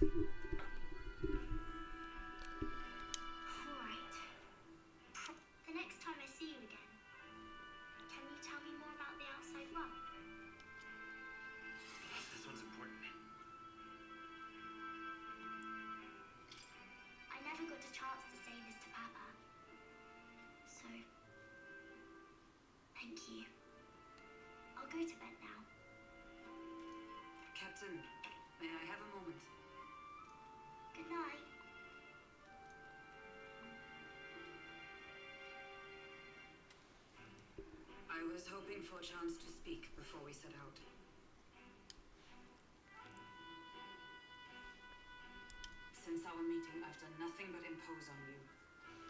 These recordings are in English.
Alright. The next time I see you again, can you tell me more about the outside world? This one's important. I never got a chance to say this to Papa. So, thank you. I'll go to bed now. Captain, may I have a moment? Good night. I was hoping for a chance to speak before we set out. Since our meeting, I've done nothing but impose on you.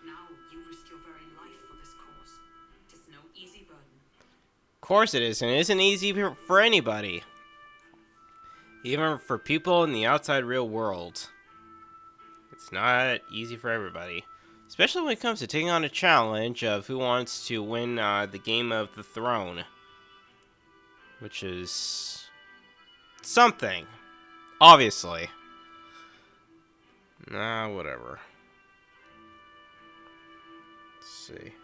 Now you risk your very life for this cause. 'Tis no easy burden. Of course it is, and it isn't easy for anybody. Even for people in the outside real world. It's not easy for everybody. Especially when it comes to taking on a challenge of who wants to win the Game of the Throne. Which is something. Obviously. Nah, whatever. Let's see.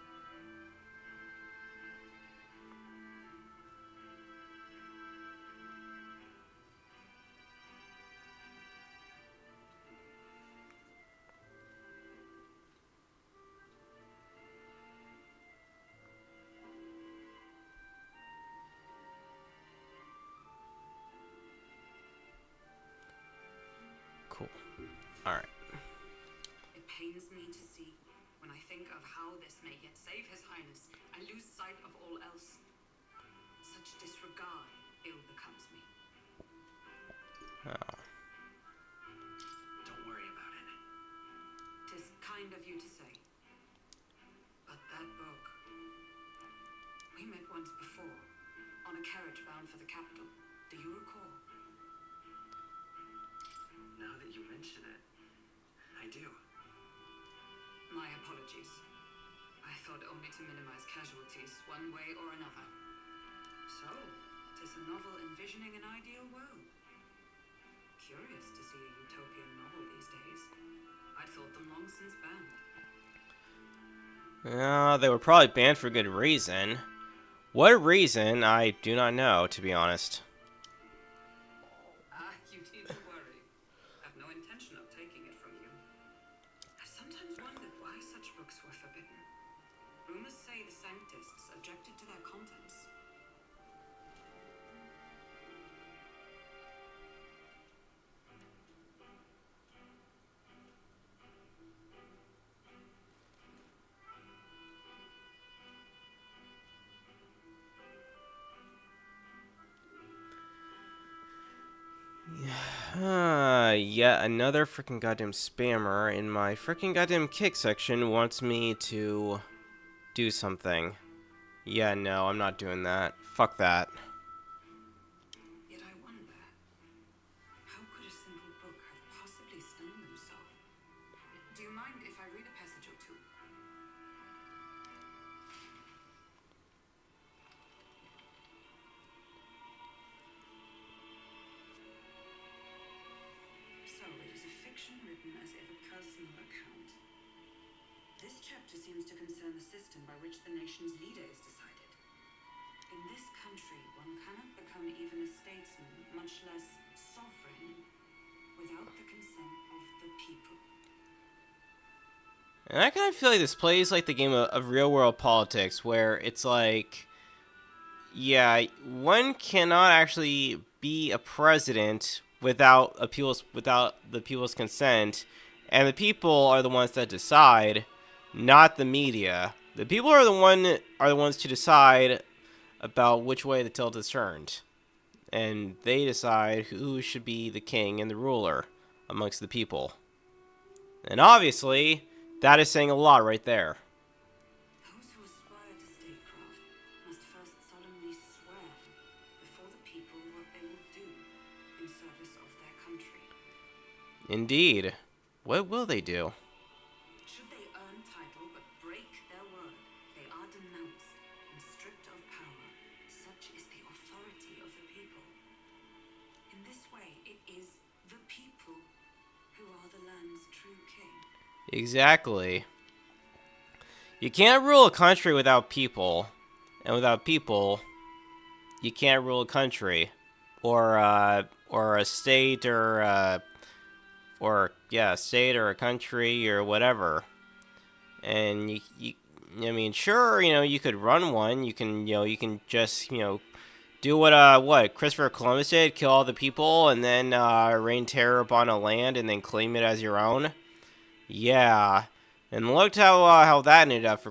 Cool. Alright. It pains me to see, when I think of how this may yet save His Highness, I lose sight of all else. Such disregard ill becomes me. Oh. Don't worry about it. 'Tis kind of you to say. But that book... We met once before, on a carriage bound for the capital. Do you recall? Now that you mention it, I do. My apologies. I thought only to minimize casualties one way or another. So, 'tis a novel envisioning an ideal world. Curious to see a utopian novel these days. I'd thought them long since banned. They were probably banned for good reason. What reason, I do not know, to be honest. You needn't worry. I've no intention of taking it from you. I've sometimes wondered why such books were forbidden. Rumors say the Sanctists objected to their contents. Yet another freaking goddamn spammer in my freaking goddamn kick section wants me to do something. Yeah, no, I'm not doing that. Fuck that. Yet I wonder, how could a simple book have possibly stunned them so? Do you mind if I read a passage or two? So it is a fiction written as if a personal account. This chapter seems to concern the system by which the nation's leader is decided. In this country, one cannot become even a statesman, much less sovereign, without the consent of the people. And I kind of feel like this plays like the game of real world politics, where it's like, yeah, one cannot actually be a president without the people's consent, and the people are the ones that decide, not the media. The people are the ones to decide about which way the tilt is turned, and they decide who should be the king and the ruler amongst the people. And obviously, that is saying a lot right there. Those who aspire to statecraft must first solemnly swear before the people what they will do in service of their country. Indeed. What will they do? Should they earn title but break their word, they are denounced and stripped of power. Such is the authority of the people. In this way, it is the people land's true king. Exactly. You can't rule a country without people, and without people, you can't rule a country, or a state, or yeah, a state or a country or whatever. And I mean, sure, you could run one. You can just, do what Christopher Columbus did, kill all the people, and then rain terror upon a land, and then claim it as your own. Yeah, and looked how that ended up for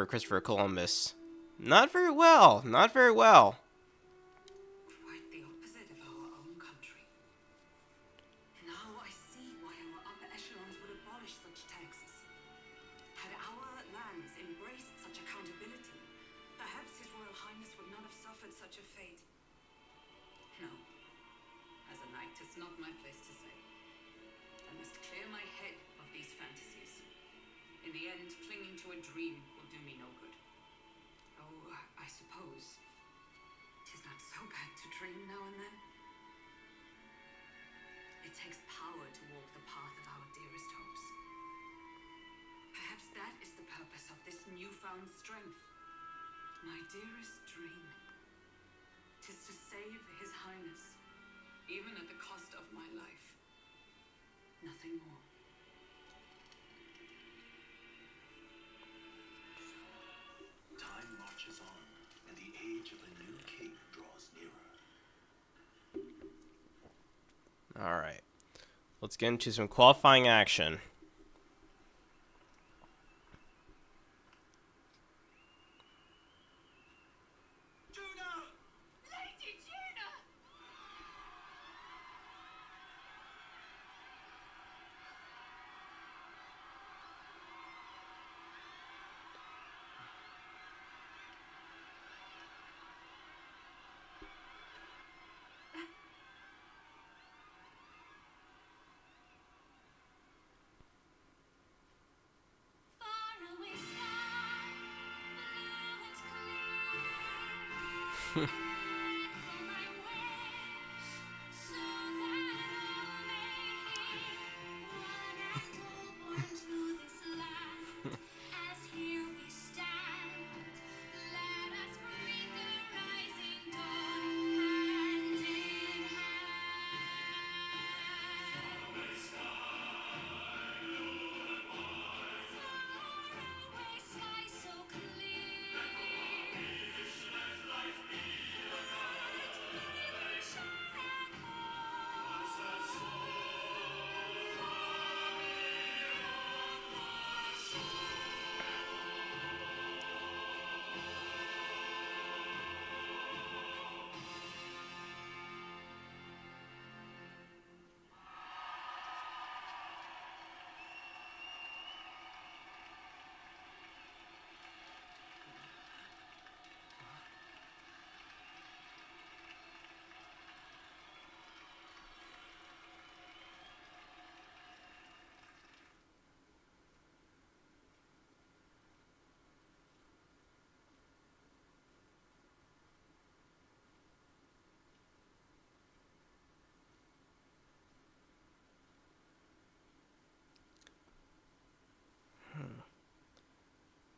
Christopher Columbus. Not very well. Not very well. Quite the opposite of our own country. Now I see why our upper echelons would abolish such taxes. Had our lands embraced such accountability, perhaps His Royal Highness would not have suffered such a fate. No. As a knight, it's not my place to say. I must clear my head of these fantasies. In the end, clinging to a dream will do me no good. Oh, I suppose 'tis not so bad to dream now and then. It takes power to walk the path of our dearest hopes. Perhaps that is the purpose of this newfound strength. My dearest dream. 'Tis to save His Highness, even at the cost of my life. Nothing more. Time marches on, and the age of a new king draws nearer. Alright. Let's get into some qualifying action. Lady Juna! Faraway sky, blue and clear. Echo my wish, so that all may hear. One and all born to this land, as here we stand. Let us greet the rising dawn, hand in hand. Faraway sky so clear.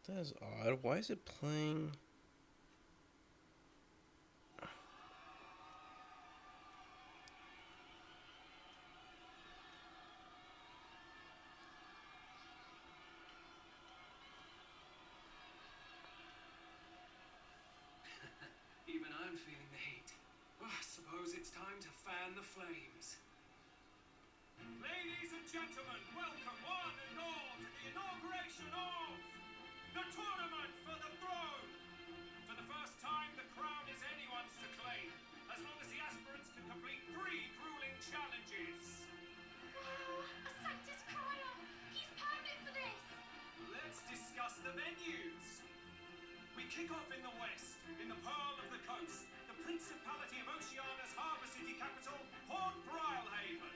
That is odd. Why is it playing? Even I'm feeling the heat. Well, I suppose it's time to fan the flames. Ladies and gentlemen, welcome one and all to the inauguration of the tournament for the throne. For the first time, the crown is anyone's to claim, as long as the aspirants can complete 3 grueling challenges. Wow, a Sanctus Crier! He's perfect for this! Let's discuss the venues. We kick off in the west, in the Pearl of the Coast, the Principality of Oceania's harbour city capital, Port Brilehaven.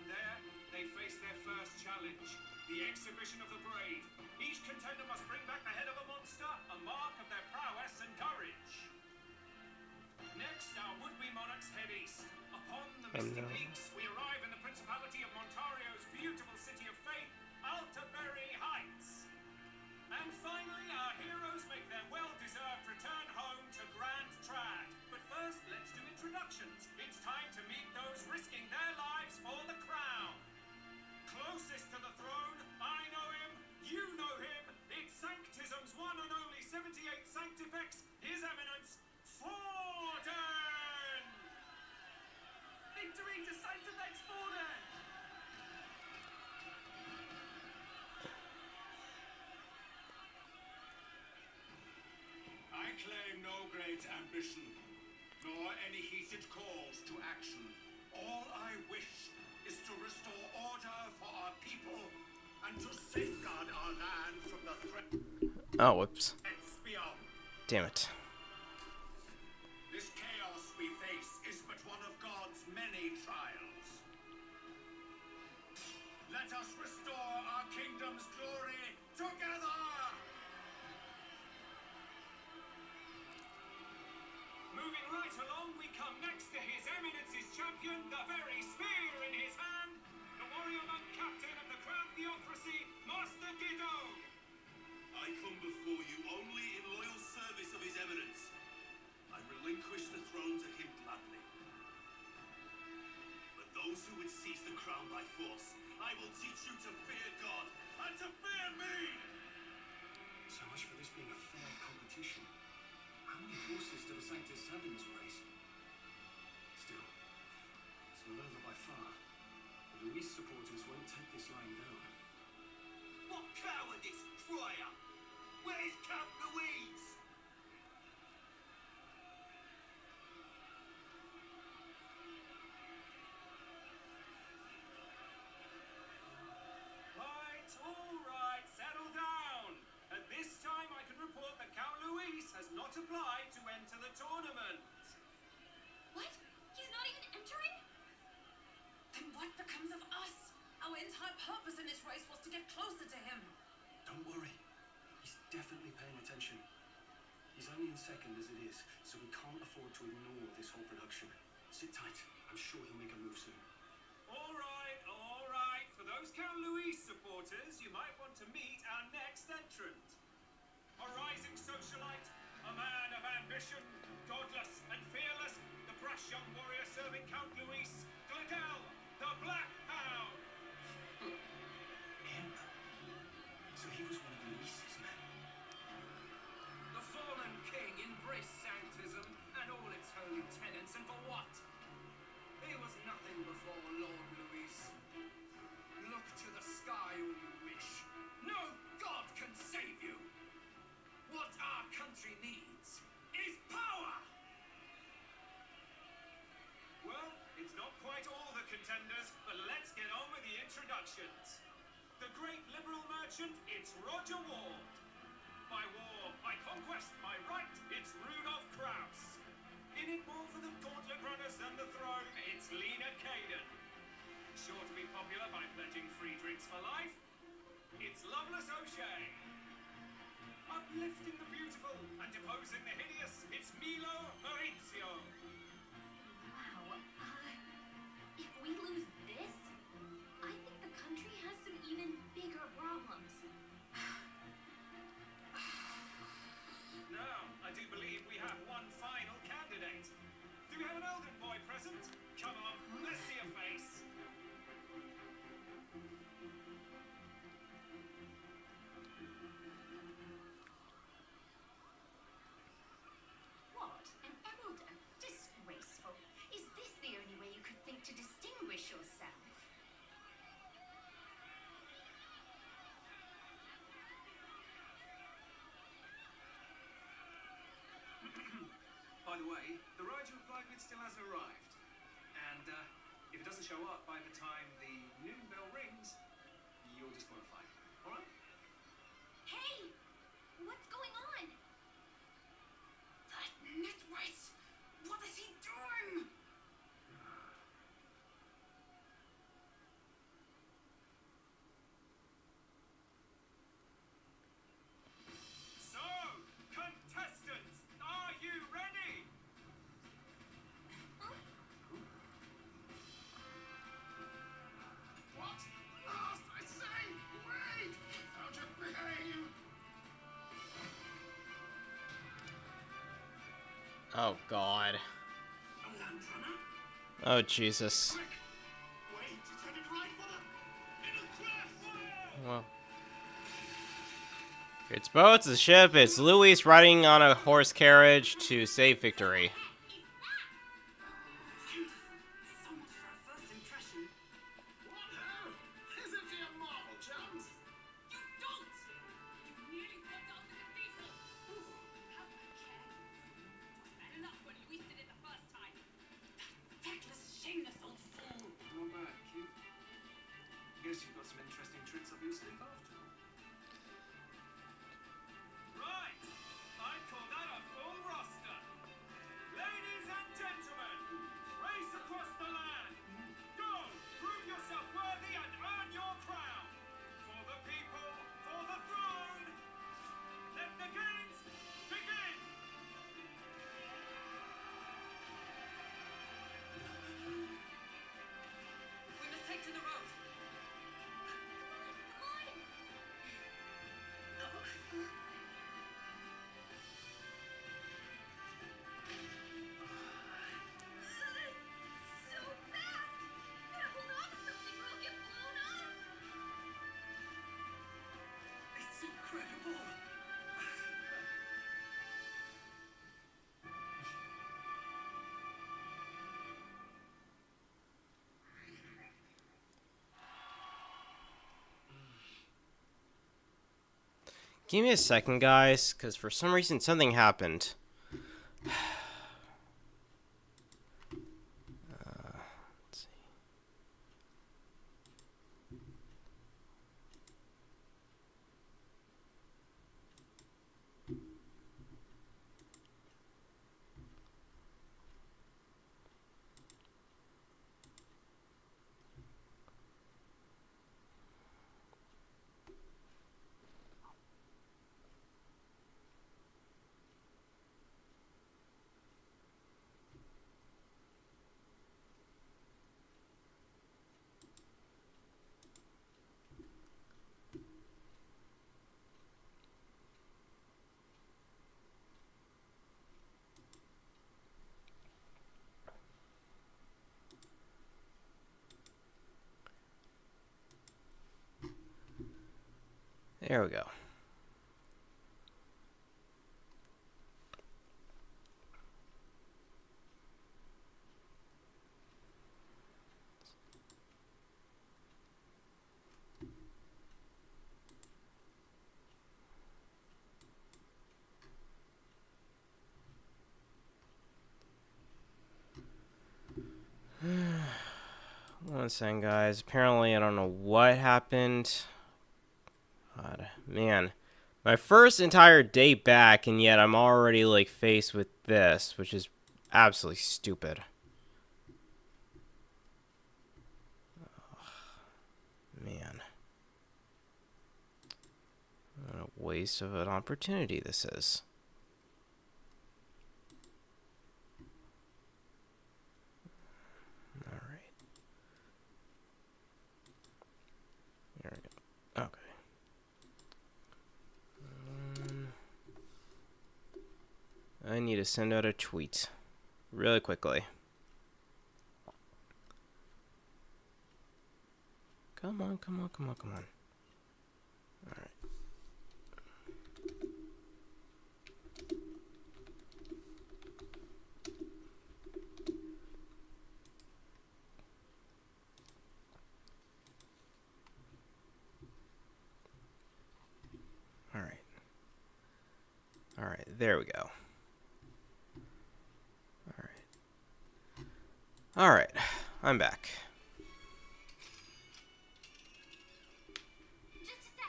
There, they face their first challenge, the Exhibition of the Brave. Each contender must bring back the head of a monster, a mark of their prowess and courage. Next, our would-be monarchs head east. Upon the misty peaks, we arrive in the Principality of Montario's beautiful claim no great ambition, nor any heated calls to action. All I wish is to restore order for our people and to safeguard our land from the threats Oh, whoops. beyond. Damn it. This chaos we face is but one of God's many trials. Let us restore our kingdom's glory together! Moving right along, we come next to His Eminence's champion, the very spear in his hand, the warrior monk captain of the Crown Theocracy, Master Guido. I come before you only in loyal service of His Eminence. I relinquish the throne to him gladly. But those who would seize the crown by force, I will teach you to fear God and to fear me! So much for this being a fair competition. How many horses do the Sanctus have in this race? Still, it's not over by far. The Luis supporters won't take this lying down. What cowardice, Troyer! Where's Count Louise? Right, settle down. At this time, I can report that Count Luis has not applied to enter the tournament. What? He's not even entering? Then what becomes of us? Our entire purpose in this race was to get closer to him. Don't worry. He's definitely paying attention. He's only in second as it is, so we can't afford to ignore this whole production. Sit tight. I'm sure he'll make a move soon. All right, all right. For those Count Luis supporters, you might want to meet our next entrant. A rising socialite, a man of ambition, godless and fearless, the brash young warrior serving Count Luis, Gladel, the Black Hound. Him? So he was one of Luis's men. The fallen king embraced sanctism and all its holy tenets, and for what? He was nothing before Lord Luis. Look to the sky all you wish. No god can save you. What our country needs is power. Well, it's not quite all the contenders, but let's get on with the introductions. The great liberal merchant, it's Roger Ward. By war, by conquest, by right, it's Rudolph Krauss. In it more for the gauntlet runners than the throne, it's Lena Caden. Sure to be popular by pledging free drinks for life, it's Loveless O'Shea. Uplifting the beautiful and deposing the hideous, it's Milo Maurizio. Wow. If we lose this, I think the country has some even bigger problems. Now, I do believe we have one final candidate. Do we have an Elden boy present? Come on, let's see a face. What? An elder? Disgraceful. Is this the only way you could think to distinguish yourself? By the way, the ride you applied with still hasn't arrived. And if it doesn't show up by the time the noon bell rings, you're disqualified. All right? Hey! What's going on? That nitwit! What is he doing? So, contestants, are you ready? What? Last, I say! Wait! How'd you behave? Oh, God. A land runner? Oh, Jesus. Quick! Wait, it's headed right for the... It'll crash! Well. It's boats, the ship, it's Luis riding on a horse carriage to save victory. Beautiful. So much for a first impression. What ho! Isn't he a marvel, chums? You don't! You nearly brought down the cathedral! Ooh, have a care, Guess you've got some interesting tricks up your sleeve after all. Right, I'd call that a full roster. Ladies and gentlemen, race across the land. Go, prove yourself worthy and earn your crown. For the people, for the throne. Let the games begin. We must take to the road. So fast! Gotta hold on to something or I'll get blown up! It's incredible. Give me a second, guys, because for some reason something happened. Let's see. There we go. One second, guys. Apparently, I don't know what happened. God, man. My first entire day back, and yet I'm already, like, faced with this, which is absolutely stupid. Man. What a waste of an opportunity this is. Alright. There we go. Okay. I need to send out a tweet really quickly. Come on, come on, come on, come on. Alright. Alright. Alright, there we go. Alright, I'm back. Just a sec.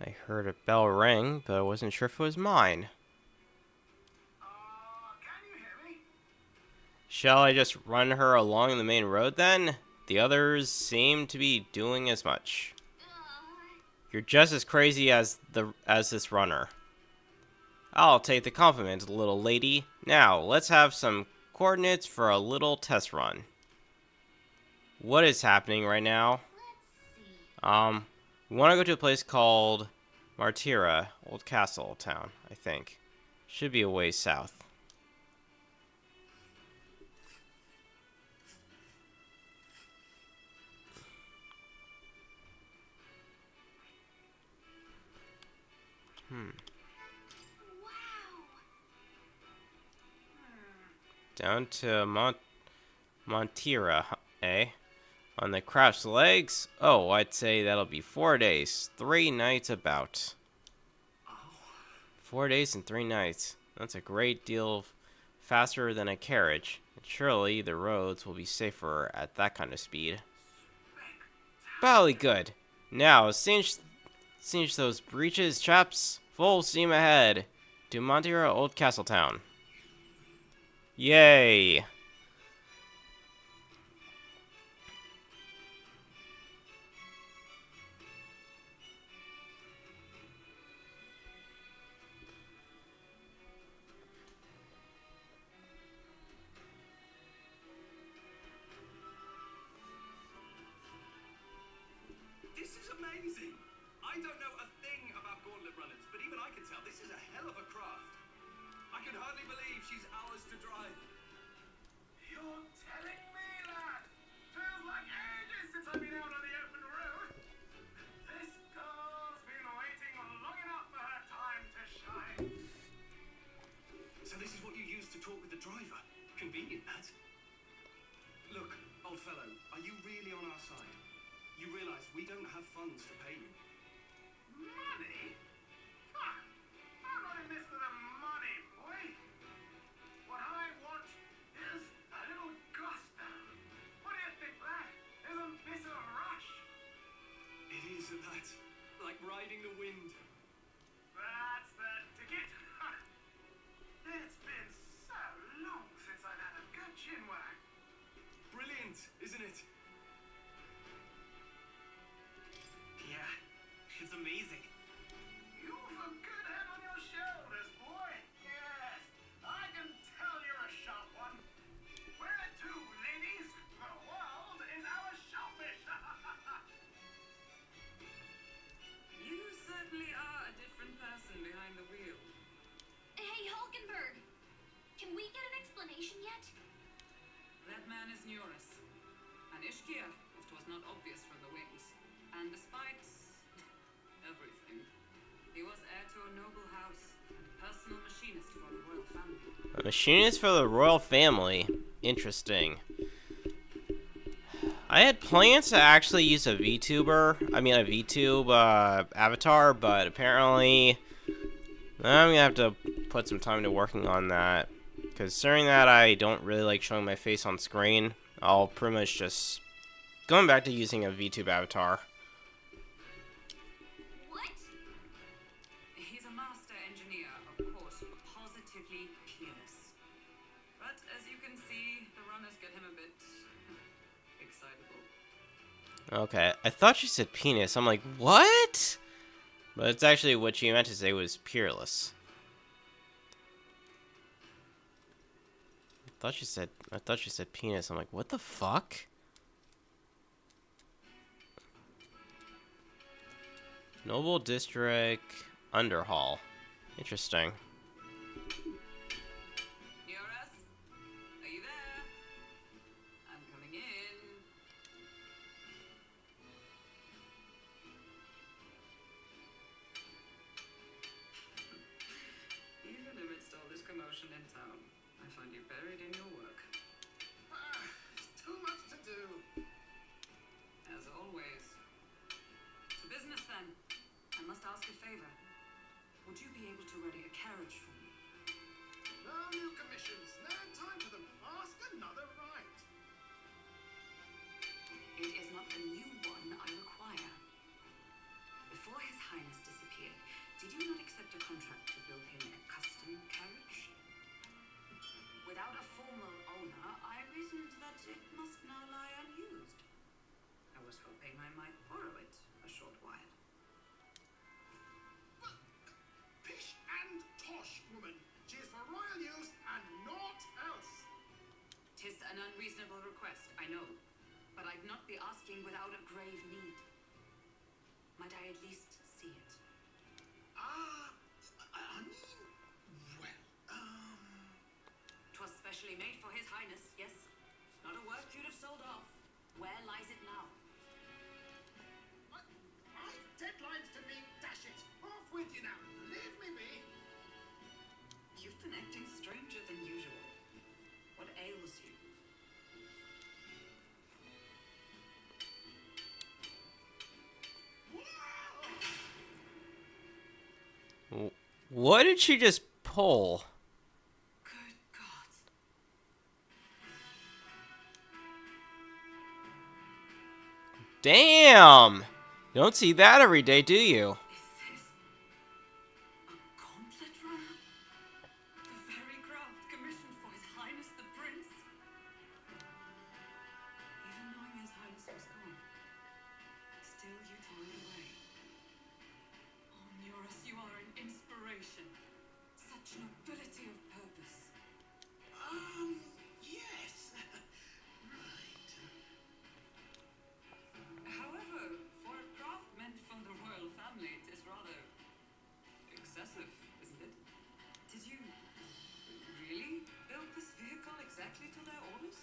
I heard a bell ring, but I wasn't sure if it was mine. Can you hear me? Shall I just run her along the main road then? The others seem to be doing as much. You're just as crazy as this runner. I'll take the compliment, little lady. Now, let's have some coordinates for a little test run. What is happening right now? Let's see. We want to go to a place called Martira, Old Castle Town, I think. Should be a ways south. Wow. Down to Montira, eh? On the craft's legs? Oh, I'd say that'll be 4 days, 3 nights about. 4 days and 3 nights. That's a great deal of faster than a carriage. Surely the roads will be safer at that kind of speed. Bally good. Now, cinch those breeches, chaps. Full steam ahead. To Montero Old Castletown. Yay! This is amazing! I don't know a thing about gauntlet runners, but even I can tell this is a hell of a craft. I can hardly believe she's ours to drive. You're telling me, lad? Feels like ages since I've been out on the open road. This girl's been waiting long enough for her time to shine. So this is what you use to talk with the driver? Convenient, that. Look, old fellow, are you really on our side? You realize we don't have funds to pay you. Money? Fuck! I'm not in this for the money, boy. What I want is a little gusto. What do you think, lad? Isn't this a rush? It is that. Like riding the wind. That's the ticket. It's been so long since I've had a good chin wag. Brilliant, isn't it? Yeah, it's amazing. You've a good head on your shoulders, boy. Yes, I can tell you're a sharp one. Where to, ladies? The world is our shellfish. You certainly are a different person behind the wheel. Hey, Hulkenberg! Can we get an explanation yet? That man is Nuris, an Ishkir, if 'twas not obvious from the wings. And despite everything, he was heir to a noble house and personal machinist for the royal family. A machinist for the royal family. Interesting. I had plans to actually use a VTuber, a VTube avatar, but apparently I'm gonna have to put some time to working on that. Considering that I don't really like showing my face on screen, I'll pretty much just going back to using a VTube avatar. What? He's a master engineer, of course, positively peerless. But as you can see, the runners get him a bit excitable. Okay, I thought she said penis. I'm like, what? But it's actually what she meant to say was peerless. I thought she said penis. I'm like, what the fuck? Noble District Underhall. Interesting. Nuris? Are you there? I'm coming in. Even amidst all this commotion in town, I find you buried in your work. Too much to do. As always. To business then. I must ask a favor. Would you be able to ready a carriage for me? No new commissions. No time for them. Ask another right. It is not the new one I require. Before His Highness disappeared, did you not accept a contract to build him a custom carriage? Without a formal owner, I reasoned that it must now lie unused. I was hoping I might borrow it a short while. Pish and tosh, woman. She is for royal use and naught else. 'Tis an unreasonable request, I know, but I'd not be asking without a grave need. Might I at least see it? I mean, well, 'Twas specially made for His Highness, yes? Not a work you'd have sold off. Where lies it now? I've deadlines to meet, dash it. Off with you now. Leave me be. You've been acting stranger than usual. What ails you? What did she just pull? Good gods. Damn! You don't see that every day, do you? Is this a gauntlet runner? The very craft commissioned for His Highness the Prince? Even knowing His Highness was gone, still you toiled away. Oh, Neurus, you are an inspiration. Such nobility of purpose. Yes. Right. However, for a craft meant for the royal family, it is rather excessive, isn't it? Did you really build this vehicle exactly to their orders?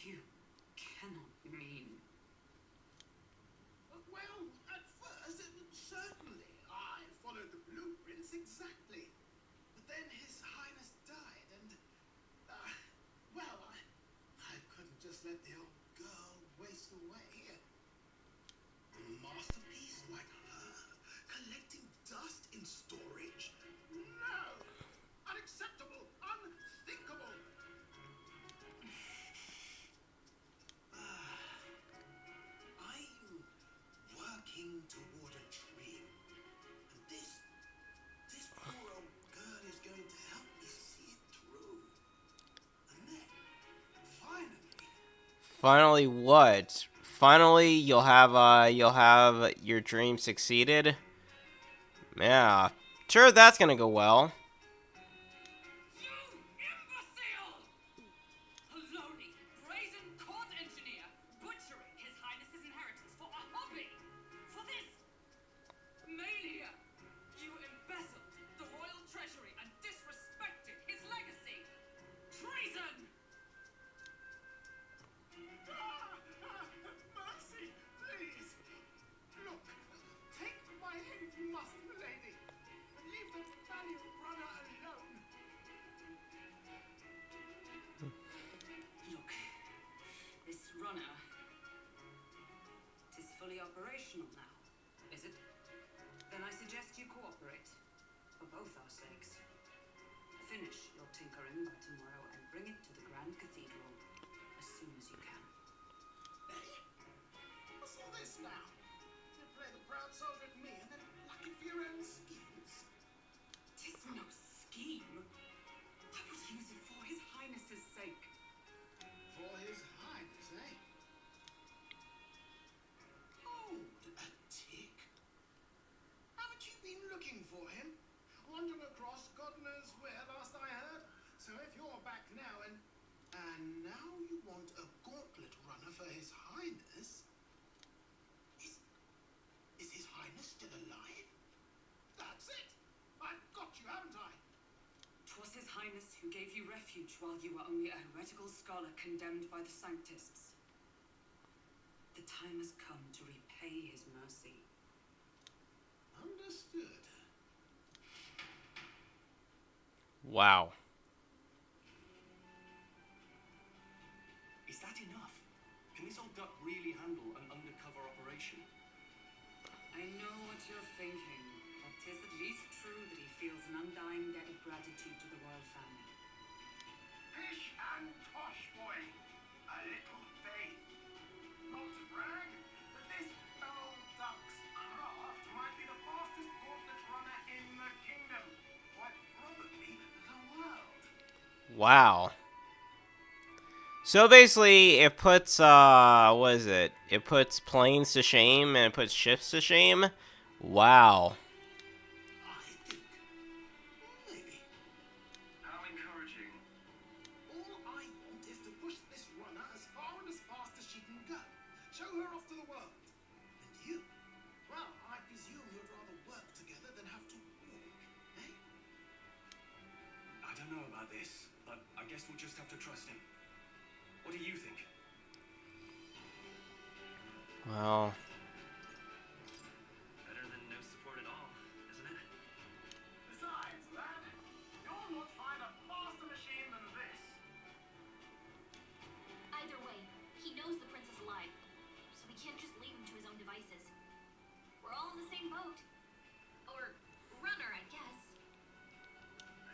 You cannot mean. Well, at first, certainly, I followed the blueprints exactly. But then His Highness died, and, well, I couldn't just let the old girl waste away. A masterpiece like her, collecting dust in storage? No! Unacceptable! Unthinkable! I'm working toward a dream. And this poor old girl is going to help me see it through. And then, finally, Finally, what? Finally, you'll have your dream succeeded. Yeah, sure, that's gonna go well. You imbecile! Baloney, brazen court engineer, butchering His Highness's inheritance for a hobby! For this mania! You embezzled the royal treasury and disrespected his legacy! Treason! mercy, please. Look, take my head if you must, milady. But leave the valiant runner alone. Look, this runner, it is fully operational now, is it? Then I suggest you cooperate, for both our sakes. Finish your tinkering by tomorrow and bring it to the Grand Cathedral as soon as you can. Hey, what's all this now? You play the proud soldier at me and then lucky for your own schemes. Tis no scheme. I would use it for His Highness's sake. For His Highness, eh? Hold a tick. Haven't you been looking for him? Wandering across God knows where last I heard. So if you're back now and now you want a gauntlet runner for His Highness, is His Highness still alive? That's it. I've got you, haven't I? 'Twas His Highness who gave you refuge while you were only a heretical scholar condemned by the Sanctists. The time has come to repay His mercy. Understood. Wow. Is that enough? Can this old duck really handle an undercover operation? I know what you're thinking, but 'tis at least true that he feels an undying debt of gratitude to the royal family. Pish and tosh, boy. A little faith. Not to brag, but this old duck's craft might be the fastest gauntlet runner in the kingdom. Quite probably the world. Wow. So basically, it puts, what is it? It puts planes to shame and it puts ships to shame? Wow. I think. Maybe. How encouraging. All I want is to push this runner as far and as fast as she can go. Show her off to the world. And you? Well, I presume you'd rather work together than have to walk, eh? I don't know about this, but I guess we'll just have to trust him. What do you think? Well, Better than no support at all, isn't it? Besides, lad, you'll not find a faster machine than this. Either way, he knows the prince is alive, so we can't just leave him to his own devices. We're all in the same boat. Or runner, I guess.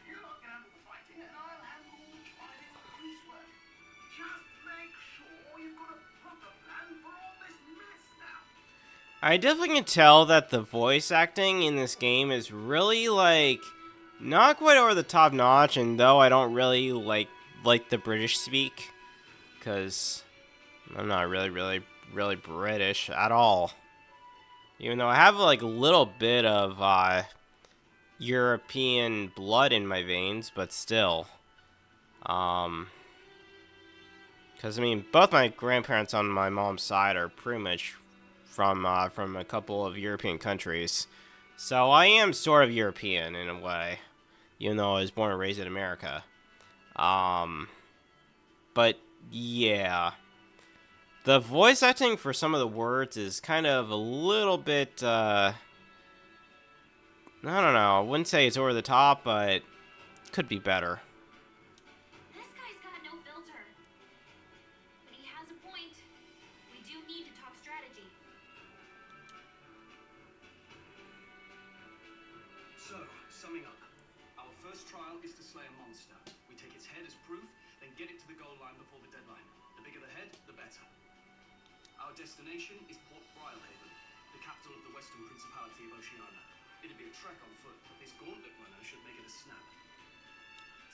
You'll handle the fighting, and I'll handle the trying. I definitely can tell that the voice acting in this game is really, like, not quite over the top notch, and though I don't really like the British speak, because I'm not really British at all. Even though I have, like, a little bit of, European blood in my veins, but still. Because, I mean, both my grandparents on my mom's side are pretty much from a couple of European countries. So I am sort of European in a way, even though I was born and raised in America. But, yeah. The voice acting for some of the words is kind of a little bit, I don't know, I wouldn't say it's over the top, but could be better. This guy's got no filter. But he has a point. We do need to talk strategy. So, summing up, our first trial is to slay a monster. We take its head as proof, then get it to the goal line before the deadline. The bigger the head, the better. Our destination is Port Brilehaven, the capital of the Western Principality of Oceania. It'd be a trek on foot, but this gauntlet runner should make it a snap.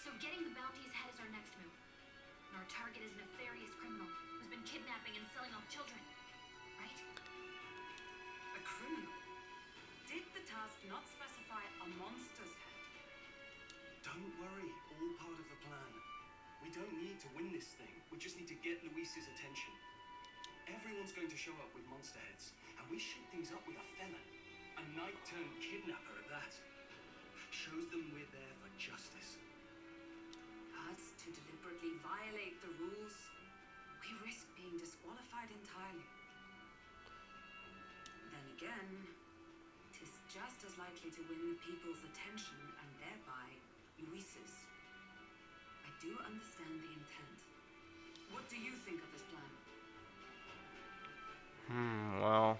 So getting the bounty's head is our next move. And our target is a nefarious criminal who's been kidnapping and selling off children. Right? A criminal? Did the task not specify a monster's head? Don't worry, all part of the plan. We don't need to win this thing. We just need to get Luis's attention. Everyone's going to show up with monster heads, and we shoot things up with a felon. A knight-turned-kidnapper at that. Shows them we're there for justice. But to deliberately violate the rules, we risk being disqualified entirely. Then again, 'tis just as likely to win the people's attention and thereby Luis's. I do understand the intent. What do you think of this plan? Well.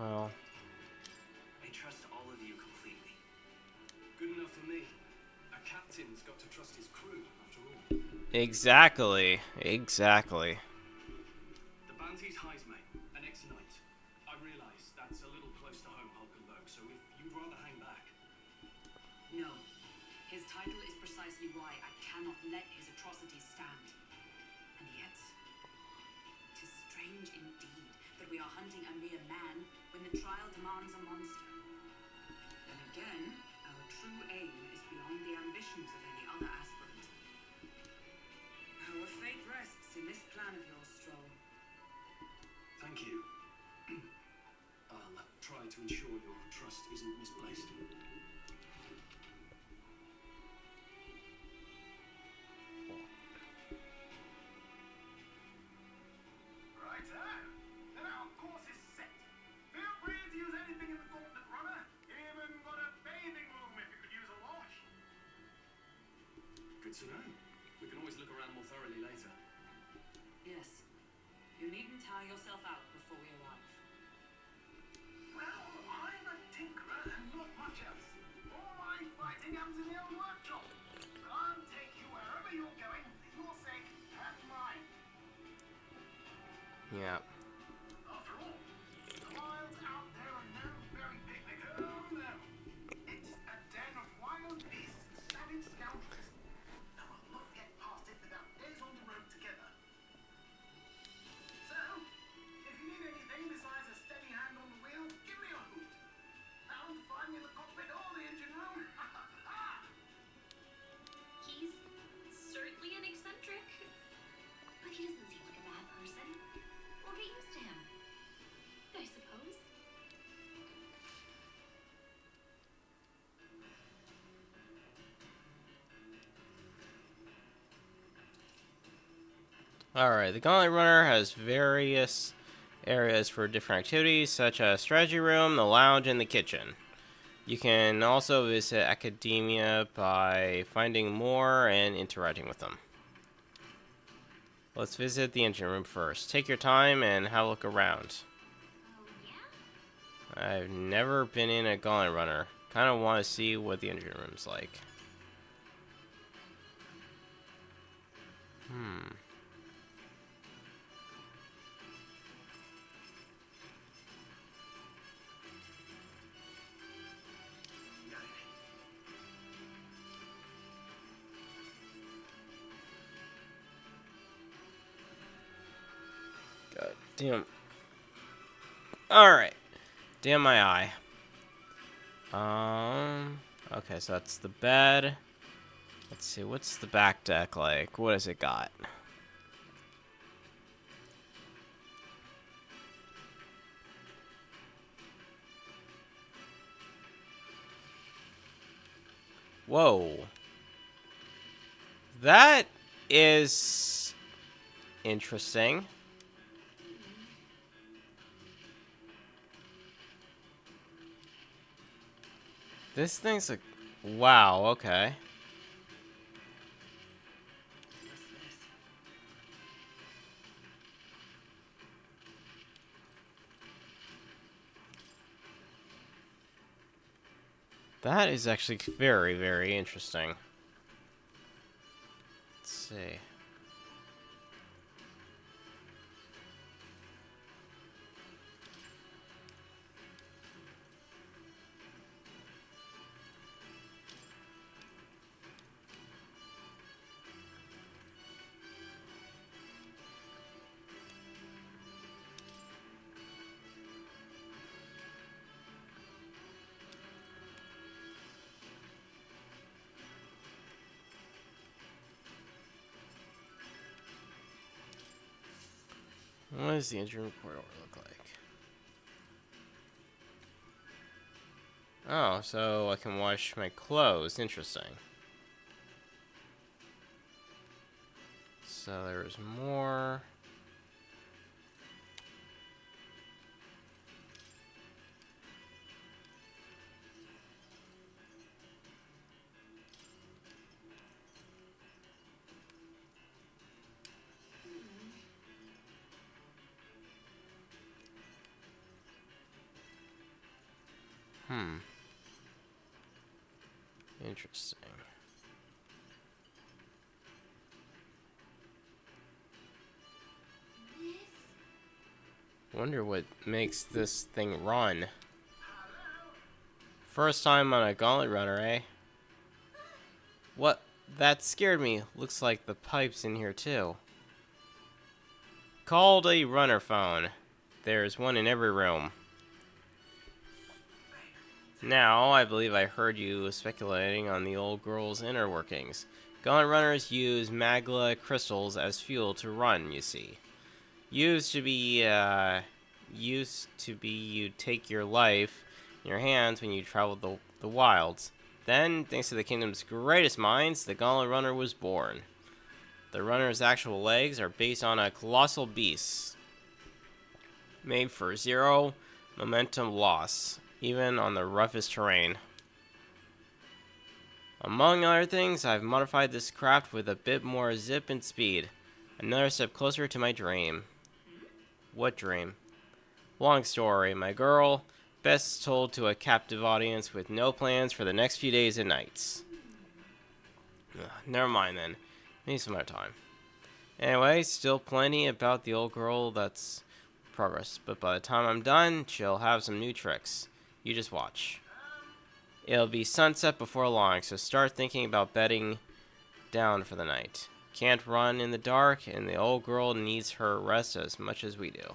I trust all of you completely. Good enough for me. A captain's got to trust his crew, after all. Exactly. The bounty's Heismay, an ex-knight. I realise that's a little close to home, Hulkenberg, so if you'd rather hang back. No. His title is precisely why I cannot let his atrocities stand. And yet, 'tis strange indeed that we are hunting a mere man when the trial demands a monster. Then again, our true aim is beyond the ambitions of any other aspirant. Our fate rests in this plan of yours, Stroll. Thank you. I'll try to ensure your trust isn't misplaced. Righto. Then our course is set. Feel free to use anything in the gauntlet runner. Even got a bathing room if you could use a wash. Good to know. We can always look around more thoroughly later. Yes. You needn't tire yourself out before we arrive. Well, I'm a tinkerer and not much else. All my fighting comes in the old workshop. But I'll take you wherever you're going for your sake and mine. Yeah. After all, the wilds out there are no very picnic. Oh no. It's a den of wild beasts and savage scoundrels. And we'll not get past it without days on the road together. So, if you need anything besides a steady hand on the wheel, give me a hoot. Bound to find me in the cockpit or the engine room. He's certainly an eccentric. But he doesn't seem like a bad person. We'll get used to him. I suppose. Alright, the Gauntlet Runner has various areas for different activities, such as strategy room, the lounge, and the kitchen. You can also visit Academia by finding more and interacting with them. Let's visit the engine room first. Take your time and have a look around. Oh, yeah? I've never been in a Gauntlet Runner. Kind of want to see what the engine room's like. Damn. Alright. Damn my eye. Okay, so that's the bed. Let's see, what's the back deck like? What has it got? Whoa. That is interesting. This thing's like, wow, okay. What's this? That is actually very, very interesting. Let's see. What does the engine corridor look like? Oh, so I can wash my clothes. Interesting. So there's more. Interesting. Wonder what makes this thing run. First time on a gauntlet runner, eh? What? That scared me. Looks like the pipe's in here too. Called a runner phone. There's one in every room. Now, I believe I heard you speculating on the old girl's inner workings. Gauntlet runners use magla crystals as fuel to run, you see. Used to be you take your life in your hands when you traveled the wilds. Then, thanks to the kingdom's greatest minds, the Gauntlet Runner was born. The runner's actual legs are based on a colossal beast, made for zero momentum loss, even on the roughest terrain. Among other things, I've modified this craft with a bit more zip and speed. Another step closer to my dream. What dream? Long story, my girl. Best told to a captive audience with no plans for the next few days and nights. Never mind then. Need some more time. Anyway, still plenty about the old girl that's progress. But by the time I'm done, she'll have some new tricks. You just watch. It'll be sunset before long, so start thinking about bedding down for the night. Can't run in the dark, and the old girl needs her rest as much as we do.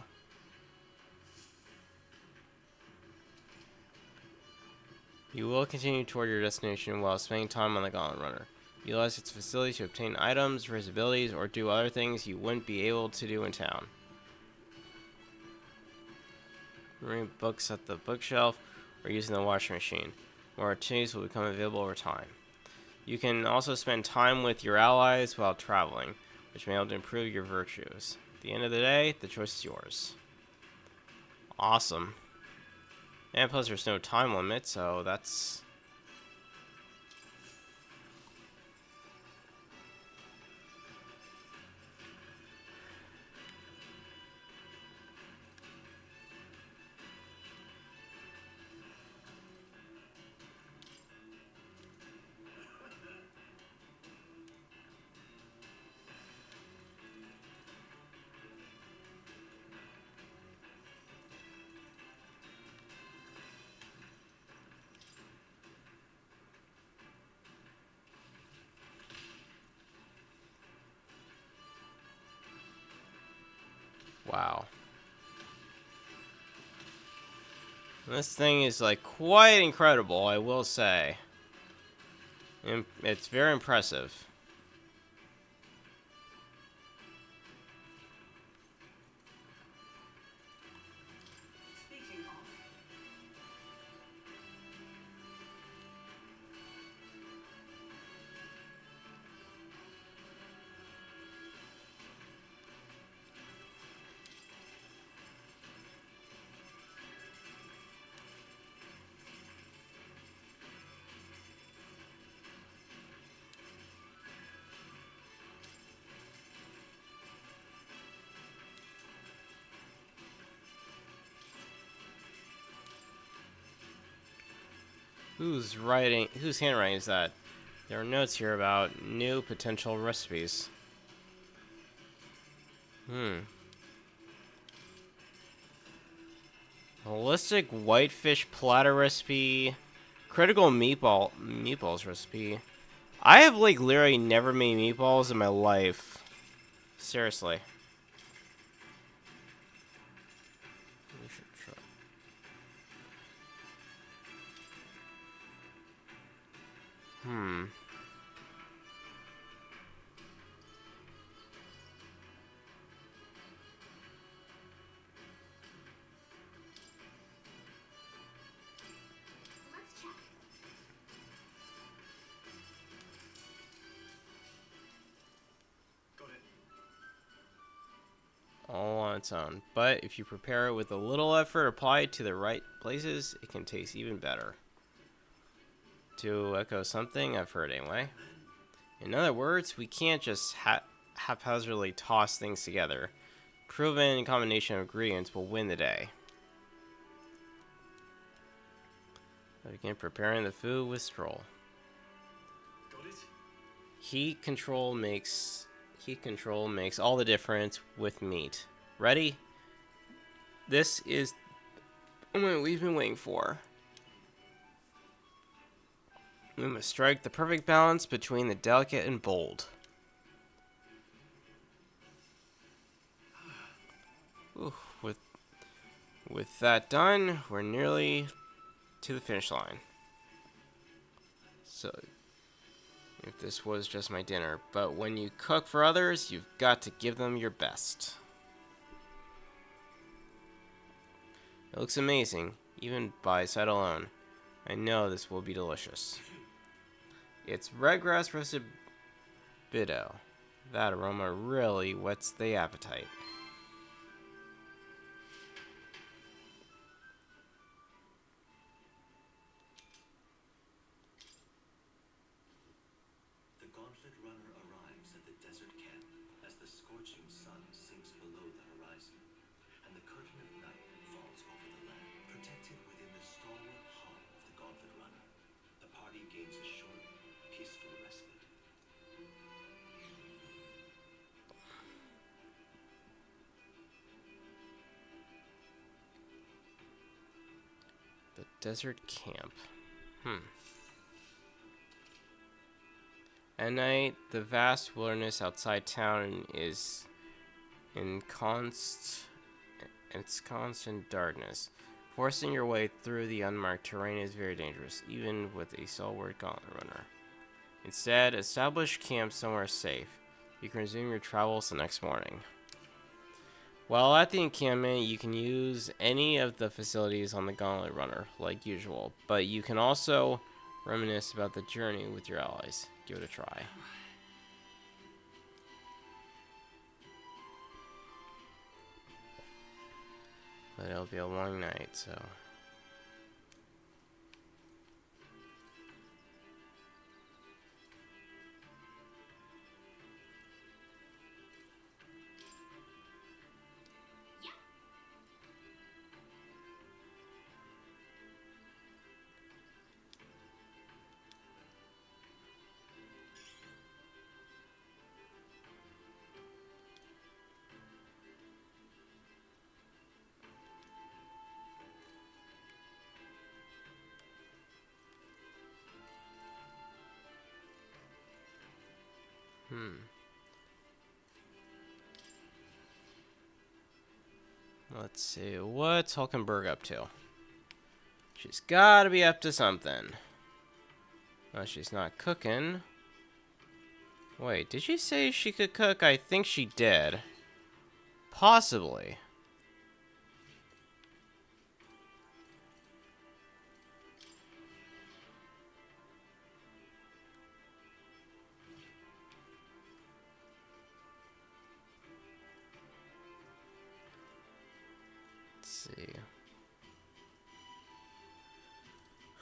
You will continue toward your destination while spending time on the Gauntlet Runner. Utilize its facilities to obtain items, raise abilities, or do other things you wouldn't be able to do in town. Reading books at the bookshelf or using the washing machine. More opportunities will become available over time. You can also spend time with your allies while traveling, which may help to improve your virtues. At the end of the day, the choice is yours. Awesome. And plus there's no time limit, so that's... Wow. This thing is like quite incredible, I will say. It's very impressive. Speaking of, Whose handwriting is that? There are notes here about new potential recipes. Holistic whitefish platter recipe. Critical meatballs recipe. I have like literally never made meatballs in my life. Seriously. We should try. Let's check. Got it. All on its own. But if you prepare it with a little effort applied to the right places, it can taste even better. To echo something I've heard anyway. In other words, we can't just haphazardly toss things together. Proven combination of ingredients will win the day. I begin preparing the food with Stroll. Got it. Heat control makes all the difference with meat. Ready? This is the moment we've been waiting for. We must strike the perfect balance between the delicate and bold. Ooh, with that done, we're nearly to the finish line. So, if this was just my dinner, but when you cook for others, you've got to give them your best. It looks amazing, even by sight alone. I know this will be delicious. It's redgrass roasted bido. That aroma really whets the appetite. The Gauntlet Runner arrives at the desert camp as the scorching sun sinks below the horizon, and the curtain of night falls over the land. Protected within the stalwart hull of the Gauntlet Runner, the party gains a short, peaceful respite. The desert camp. At night, the vast wilderness outside town is in constant darkness. Forcing your way through the unmarked terrain is very dangerous, even with a stalwart gauntlet runner. Instead, establish camp somewhere safe. You can resume your travels the next morning. While at the encampment, you can use any of the facilities on the gauntlet runner, like usual, but you can also reminisce about the journey with your allies. Give it a try. But it'll be a long night, so... Let's see, what's Hulkenberg up to? She's gotta be up to something. Well, she's not cooking. Wait, did she say she could cook? I think she did. Possibly. Let's see.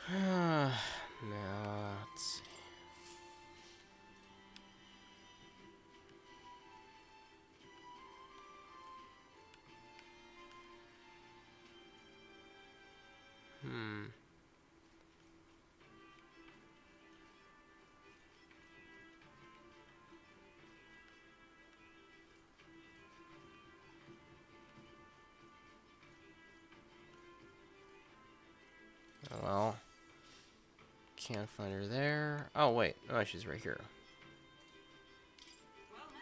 Now, let's see. Well, can't find her there. Oh, wait. Oh, she's right here. Well met.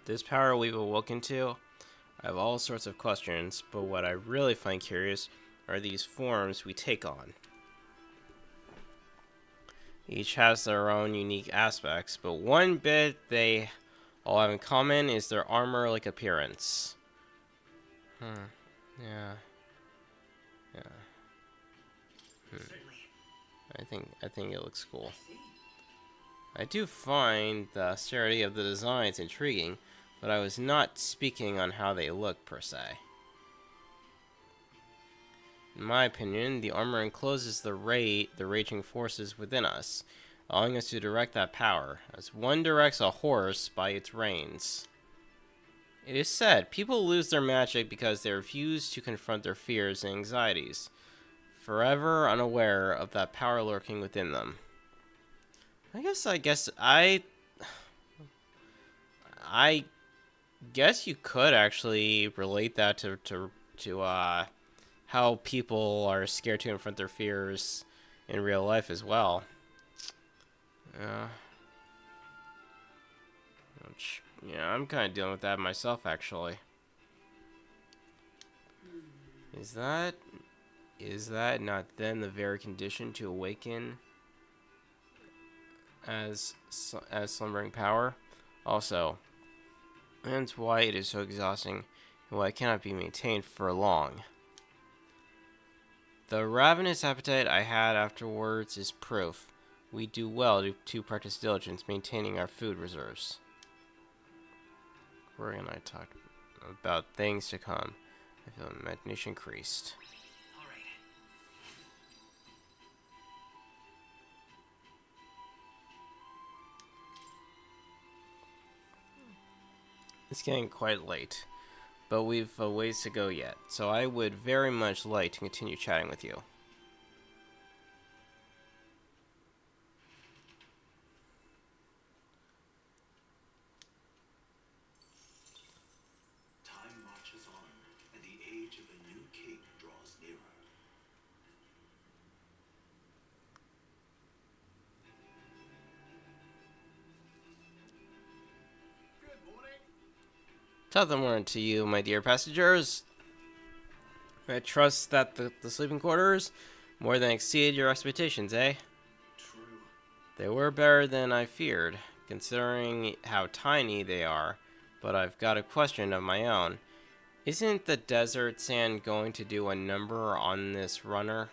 This power we've awoken to, I have all sorts of questions, but what I really find curious are these forms we take on. Each has their own unique aspects, but one bit they all have in common is their armor-like appearance. Yeah. I think it looks cool. I do find the austerity of the designs intriguing, but I was not speaking on how they look per se. In my opinion, the armor encloses the raging forces within us, allowing us to direct that power, as one directs a horse by its reins. It is said, people lose their magic because they refuse to confront their fears and anxieties, forever unaware of that power lurking within them. I guess you could actually relate that to how people are scared to confront their fears in real life as well. Yeah, I'm kind of dealing with that myself, actually. Is that not then the very condition to awaken as slumbering power? Also, hence why it is so exhausting and why it cannot be maintained for long. The ravenous appetite I had afterwards is proof we do well to practice diligence maintaining our food reserves. We're gonna talk about things to come. I feel imagination increased. It's getting quite late, but we've a ways to go yet, so I would very much like to continue chatting with you. Time marches on, and the age of a new king draws nearer. Good morning. Top of the morning to you, my dear passengers. I trust that the sleeping quarters more than exceeded your expectations, eh? True. They were better than I feared, considering how tiny they are, but I've got a question of my own. Isn't the desert sand going to do a number on this runner?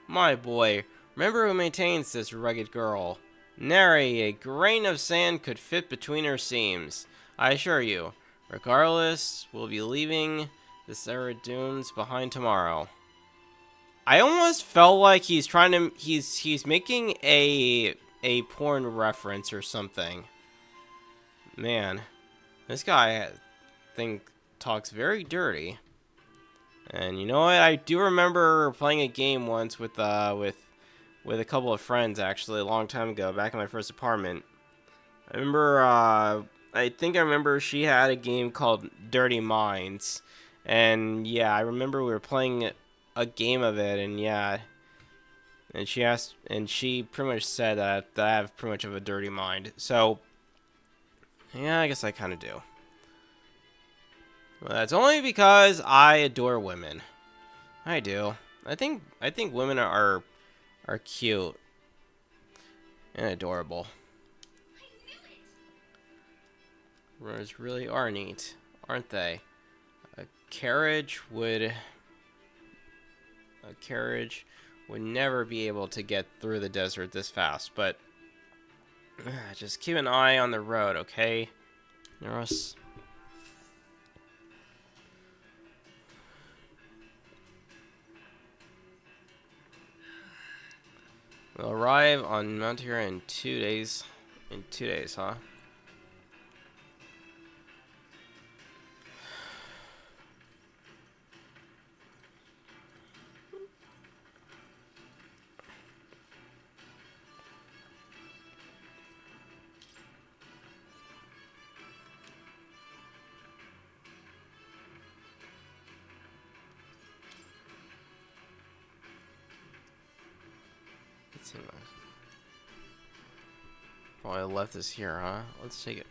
My boy, remember who maintains this rugged girl. Nary a grain of sand could fit between her seams. I assure you, regardless, we'll be leaving the arid dunes behind tomorrow. I almost felt like he's trying to he's making a porn reference or something. Man, this guy I think talks very dirty. And you know what? I do remember playing a game once with with a couple of friends actually a long time ago, back in my first apartment. I remember, I think I remember she had a game called Dirty Minds, and yeah, I remember we were playing a game of it, and yeah, and she pretty much said that I have pretty much of a dirty mind. So yeah, I guess I kind of do. Well, that's only because I adore women. I do. I think women are cute and adorable. I knew it! Runners really are neat, aren't they? A carriage would never be able to get through the desert this fast, but just keep an eye on the road, okay? Neuros. We'll arrive on Mount Hero in 2 days. In 2 days, huh? Let's see. Probably left this here, huh? Let's take it.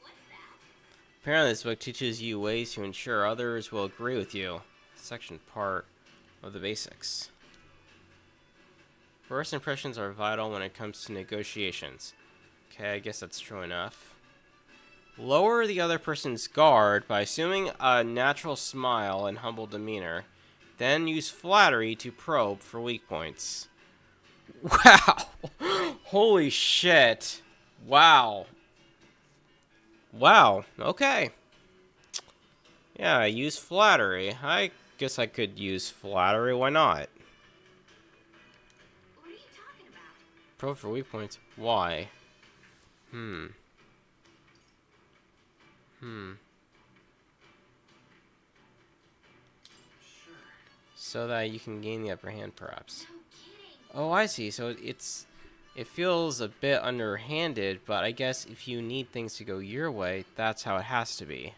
What's that? Apparently this book teaches you ways to ensure others will agree with you. Section part of the basics. First impressions are vital when it comes to negotiations. Okay, I guess that's true enough. Lower the other person's guard by assuming a natural smile and humble demeanor. Then use flattery to probe for weak points. Wow! Holy shit! Wow. Wow, okay. Yeah, use flattery. I guess I could use flattery, why not? What are you talking about? Probe for weak points. Why? Sure. So that you can gain the upper hand, perhaps. No kidding. Oh, I see. So it feels a bit underhanded, but I guess if you need things to go your way, that's how it has to be.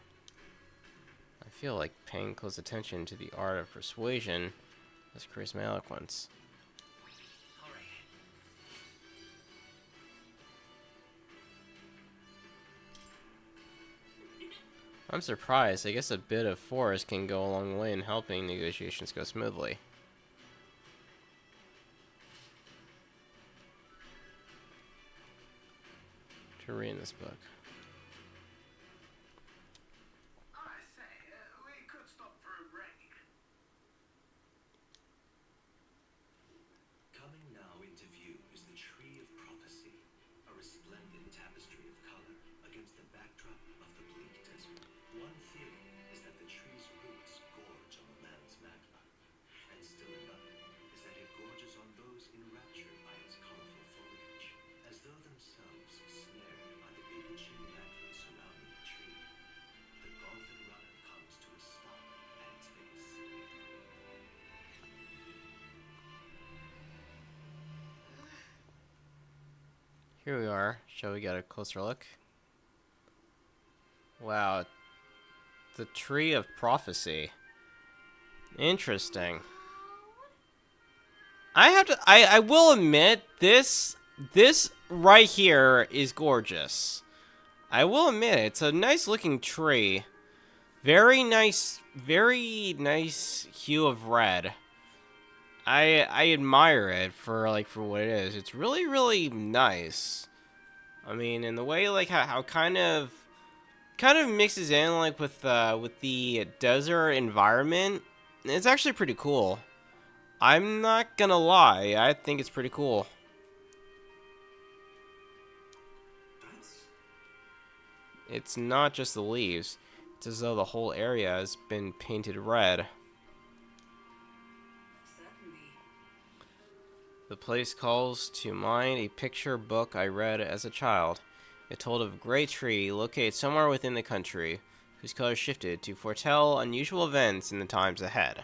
I feel like paying close attention to the art of persuasion has increased my eloquence. All right. I'm surprised. I guess a bit of force can go a long way in helping negotiations go smoothly. To read in this book. I say, we could stop for a break. Coming now into view is the Tree of Prophecy, a resplendent tapestry of color against the backdrop of the bleak desert. One theory is that the tree's roots gorge on the land's magma, and still another is that it gorges on those enraptured by its colorful foliage, as though themselves snared by the bewitching magic surrounding the tree. The golden runner comes to a stop at its base. Here we are. Shall we get a closer look? Wow. The Tree of Prophecy. Interesting. I will admit this right here is gorgeous. I will admit it's a nice looking tree. Very nice hue of red. I admire it for what it is. It's really nice. I mean, in the way like how kind of mixes in like with the desert environment. It's actually pretty cool. I'm not gonna lie, I think it's pretty cool. That's... It's not just the leaves. It's as though the whole area has been painted red. Certainly. The The place calls to mind a picture book I read as a child. It told of a great tree located somewhere within the country, whose colors shifted to foretell unusual events in the times ahead.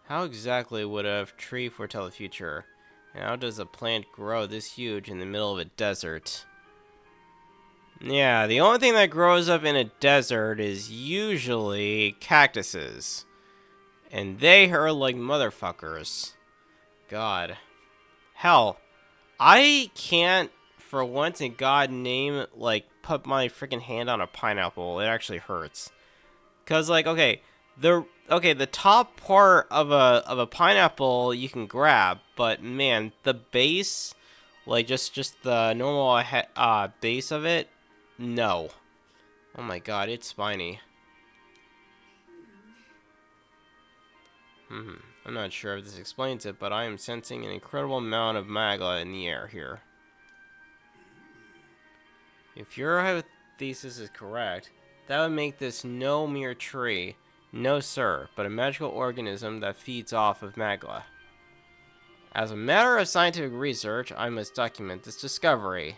How exactly would a tree foretell the future? And how does a plant grow this huge in the middle of a desert? Yeah, the only thing that grows up in a desert is usually cactuses. And they hurt like motherfuckers. God. Hell, I can't, for once in God name, like, put my freaking hand on a pineapple. It actually hurts. Cause, like, the top part of a pineapple you can grab, but man, the base, like, just the normal base of it, no. Oh my God, it's spiny. I'm not sure if this explains it, but I am sensing an incredible amount of magma in the air here. If your hypothesis is correct, that would make this no mere tree, no sir, but a magical organism that feeds off of magma. As a matter of scientific research, I must document this discovery.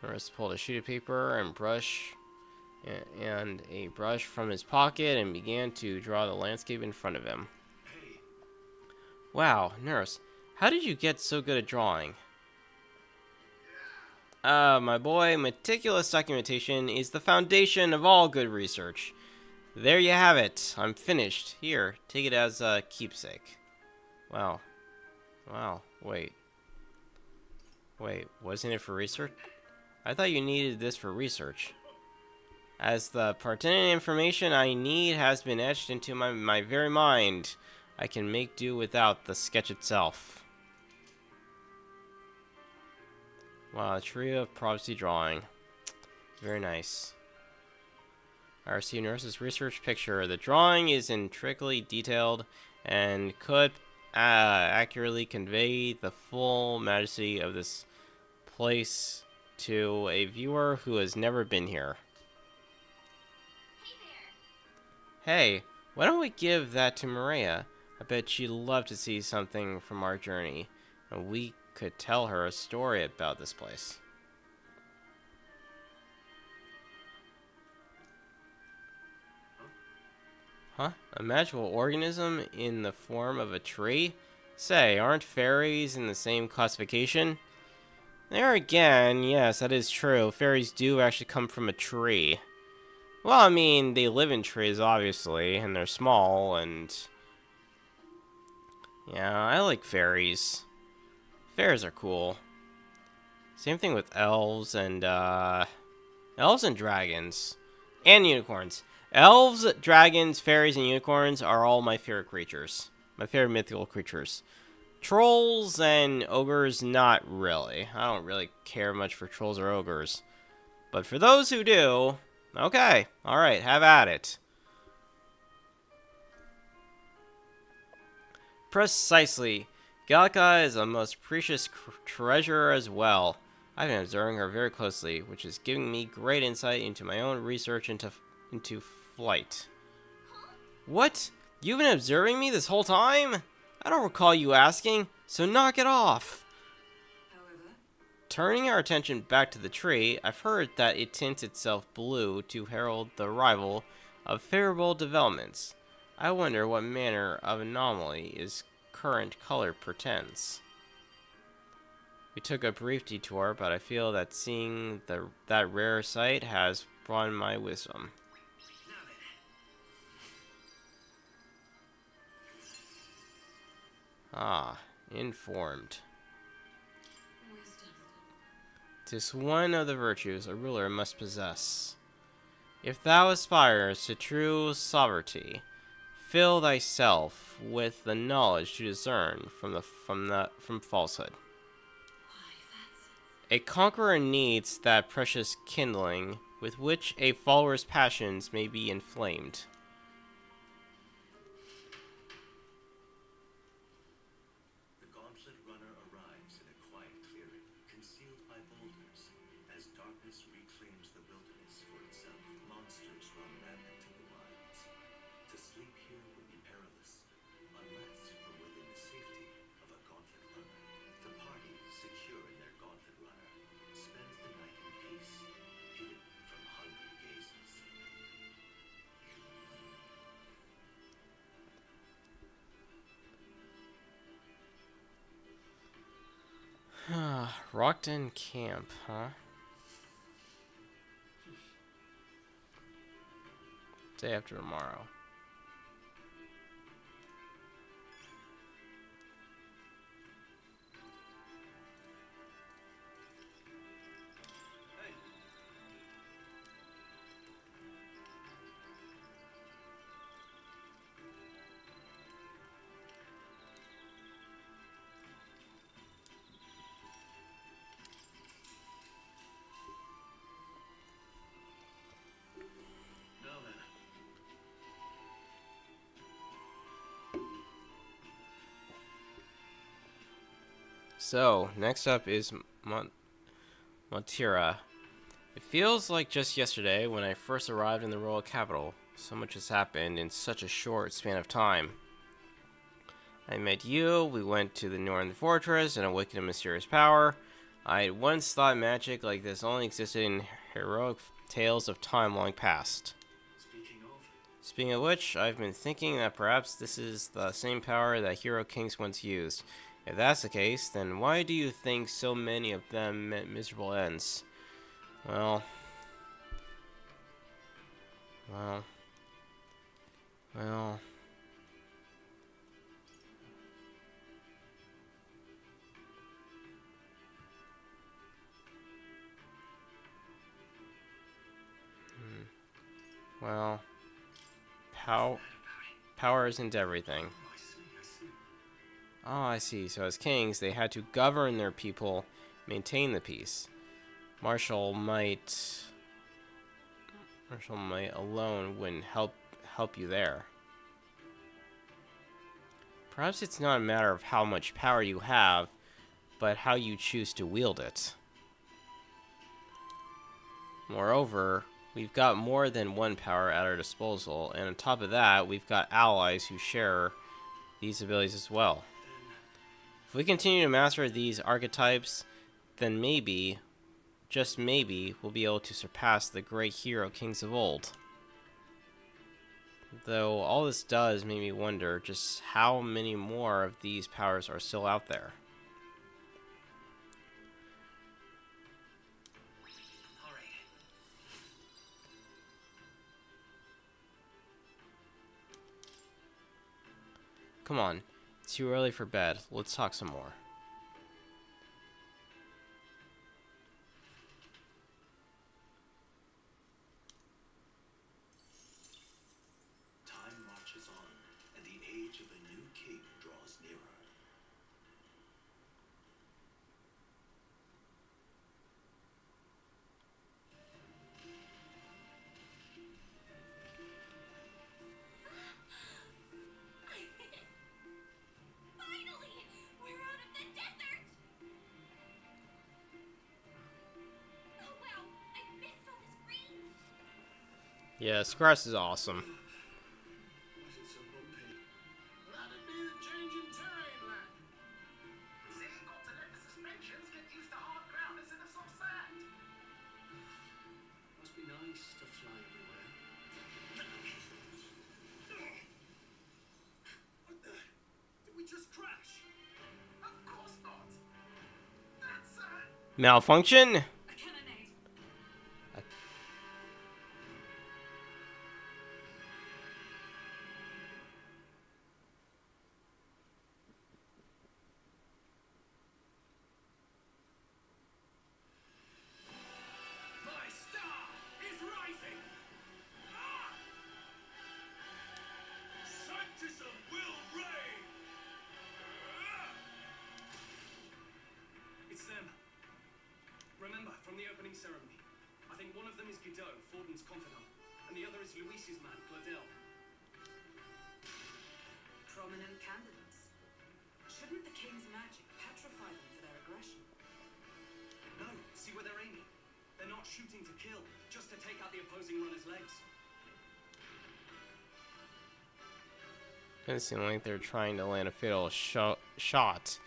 Norris pulled a sheet of paper and a brush from his pocket and began to draw the landscape in front of him. Hey, Wow, Nurse, how did you get so good at drawing? My boy, meticulous documentation is the foundation of all good research. There you have it. I'm finished. Here, take it as a keepsake. Wow. Wait, wasn't it for research? I thought you needed this for research. As the pertinent information I need has been etched into my very mind, I can make do without the sketch itself. Wow, a trio of prophecy drawing. Very nice. RC Nurse's research picture. The drawing is intricately detailed and could accurately convey the full majesty of this place to a viewer who has never been here. Hey, why don't we give that to Maria? I bet she'd love to see something from our journey, and we could tell her a story about this place. Huh? A magical organism in the form of a tree? Say, aren't fairies in the same classification? There again, yes, that is true. Fairies do actually come from a tree. Well, I mean, they live in trees, obviously, and they're small, and... yeah, I like fairies. Fairies are cool. Same thing with elves and dragons. And unicorns. Elves, dragons, fairies, and unicorns are all my favorite creatures. My favorite mythical creatures. Trolls and ogres, not really. I don't really care much for trolls or ogres. But for those who do, okay, alright, have at it. Precisely. Gallica is a most precious treasure as well. I've been observing her very closely, which is giving me great insight into my own research into flight. What? You've been observing me this whole time? I don't recall you asking, so knock it off. However, Turning our attention back to the tree, I've heard that it tints itself blue to herald the arrival of favorable developments. I wonder what manner of anomaly its current color portends. We took a brief detour, but I feel that seeing that rare sight has broadened my wisdom. Ah, informed. wisdom. 'Tis one of the virtues a ruler must possess. If thou aspires to true sovereignty, fill thyself with the knowledge to discern from falsehood. Why, that's... A conqueror needs that precious kindling with which a follower's passions may be inflamed. The gauntlet runner arrives in a quiet clearing, concealed by boulders, as darkness reclaims the wilderness for Rockton Camp, huh? Day after tomorrow. Hey, now then. So, next up is Montira. It feels like just yesterday when I first arrived in the royal capital. So much has happened in such a short span of time. I met you, we went to the Northern Fortress and awakened a mysterious power. I had once thought magic like this only existed in heroic tales of time long past. Speaking of which, I've been thinking that perhaps this is the same power that hero kings once used. If that's the case, then why do you think so many of them met miserable ends? Well... Well... Power isn't everything. Oh, I see. So as kings, they had to govern their people, maintain the peace. Martial might alone wouldn't help you there. Perhaps it's not a matter of how much power you have, but how you choose to wield it. Moreover, we've got more than one power at our disposal, and on top of that, we've got allies who share these abilities as well. If we continue to master these archetypes, then maybe, just maybe, we'll be able to surpass the great hero kings of old. Though all this does make me wonder just how many more of these powers are still out there. Come on, it's too early for bed. Let's talk some more. Time marches on, and the age of a new king draws nearer. Finally! We're out of the desert! Oh wow, I missed all this green! Yeah, grass is awesome. Why is it so bumpy? That'd be the change in terrain, lad. See, got to let the suspensions get used to hard ground instead of soft sand. Must be nice to fly everywhere. What the? Did we just crash? Of course not. That's Malfunction? A cannonade. my star is rising. Sanctism will reign. It's them. Remember, from the opening ceremony. I think one of them is Godot, Forden's confidant, and the other is Luis's man, Claudel. Prominent candidates. Shouldn't the king's magic petrify them for their aggression? No, see where they're aiming. They're not shooting to kill, just to take out the opposing runner's legs. Doesn't seem like they're trying to land a fatal shot.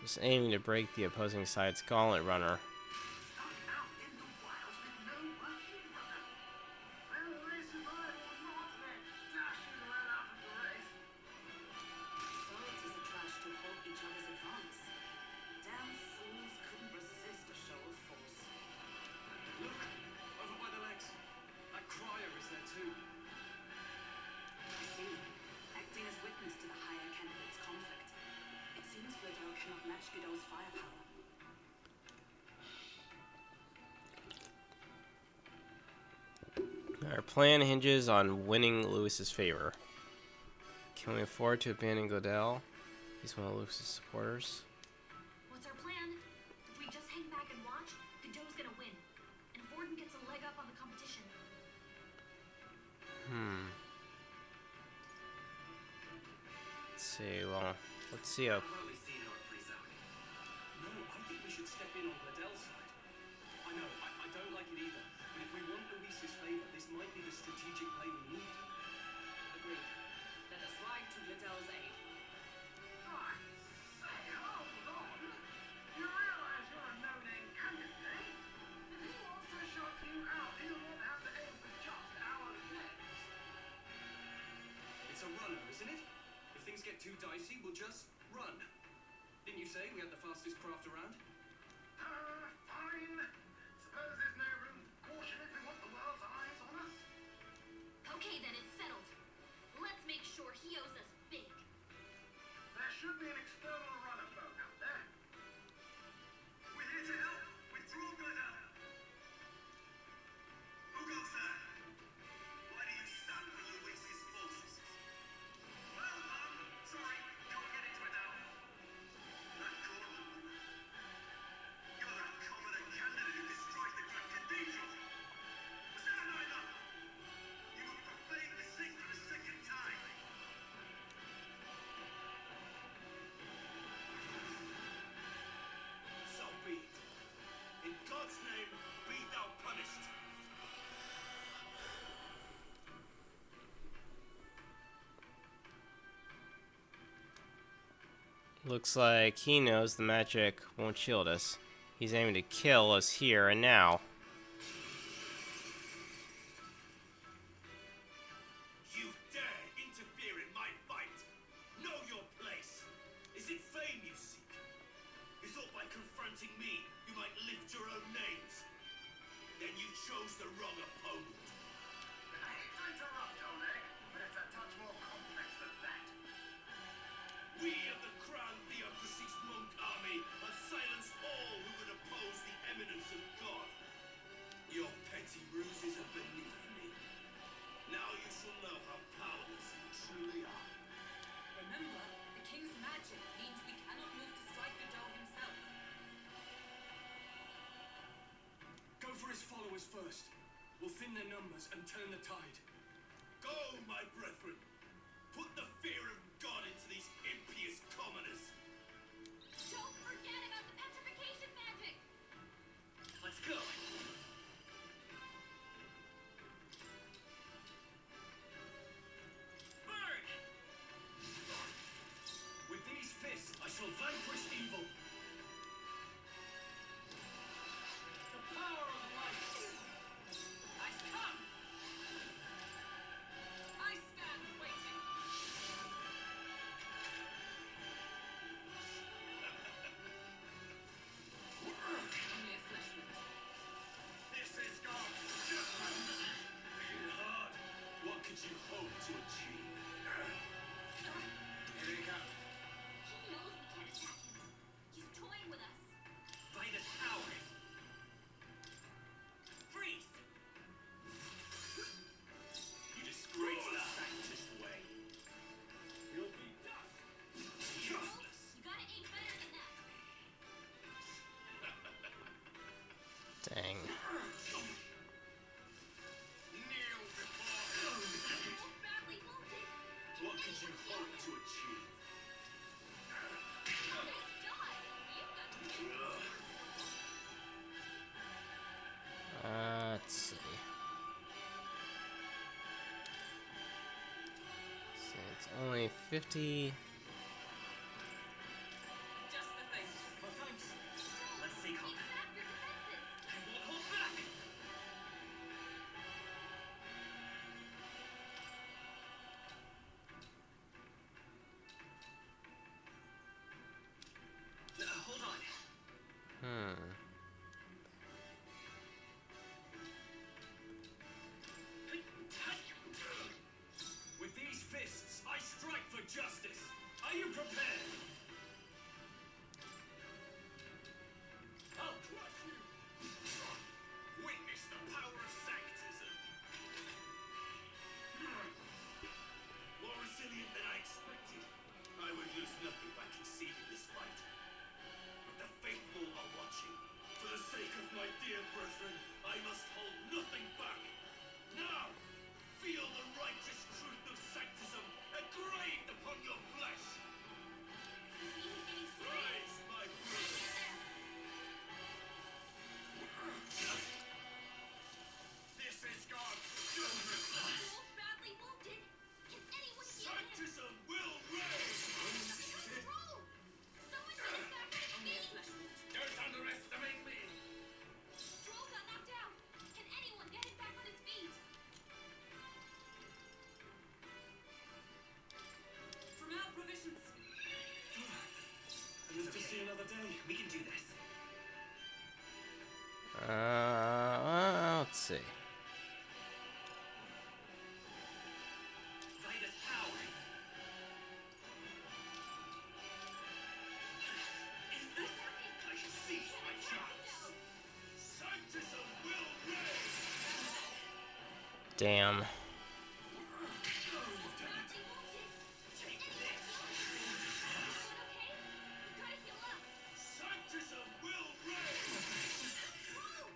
Just aiming to break the opposing side's gauntlet runner. Out in the wilds with no working runner. Will they survive or not? They're dashing right out of the race. So it is a clash to halt each other's advance. Damn fools couldn't Our plan hinges on winning Lewis's favor. Can we afford to abandon Godel? He's one of Lewis's supporters. What's our plan? If we just hang back and watch, Godot's gonna win. And Forden gets a leg up on the competition. Let's see, well, let's see how... How about we see how it plays out? No, I think we should step in on Gladel's side. I know, I don't like it either. But if we want Luis's favor, this might be the strategic play we need. Agreed. Let us ride to Gladel's aid. I say, hold on. You realize you're a no-name candidate, eh? If he wants to shut you out, he'll not have to aim for just our legs. It's a runner, isn't it? If things get too dicey, we'll just run. Didn't you say we had the fastest craft around? Fine. Suppose there's no room for caution if we want the world's eyes on us. Okay, then it's settled. Let's make sure he owes us big. There should be an external runner phone out there. We're here to help. Withdraw Gladel. Who goes there? Why do you stand with Luis's forces? Well, sorry, can't get into it now. That Cortland one. You're that commoner candidate who destroyed the Grand Cathedral. Was that an eye up? You would profane the sacred a second time. So be it. In God's name, be thou punished. Looks like he knows the magic won't shield us. He's aiming to kill us here and now. You dare interfere in my fight? Know your place. Is it fame you seek? You thought by confronting me, you might lift your own names? Then you chose the wrong opponent. I hate to interrupt, Oleg, but it's a touch more complex than that. We of the Crown Theocracy's monk army have silenced all who would oppose the eminence of God. Your petty ruses are beneath me. Now you shall know how powerless you truly are. Remember, the king's magic means we cannot move to strike Godot himself. Go for his followers first. We'll thin their numbers and turn the tide. Go, my brethren. Put the fear of God into these impious commoners. Don't forget about the petrification magic! Let's go. Burn! With these fists, I shall vanquish evil. The power of light. I come! I stand waiting. Only a flesh wound. This is God's judgment. Hit hard. What could you hope to achieve? Here we go. He knows we can't attack him. He's toying with us. By this power. Freeze! You disgrace the Sanctus way. You'll be dust. Useless. You gotta aim better than that. Dang. Kneel before him. Both badly wounded. What could you hope to achieve? Nice dodge. You've got Let's see. So it's only 50. Just the thing. Oh, thanks. Let's take on. Sap your defenses. I will hold back. Hold on. With these fists, I strike for justice. see. Vitus power. Is this? I should seize my chance. Sanctus of will reign. Damn. Take this. Sanctus of will reign.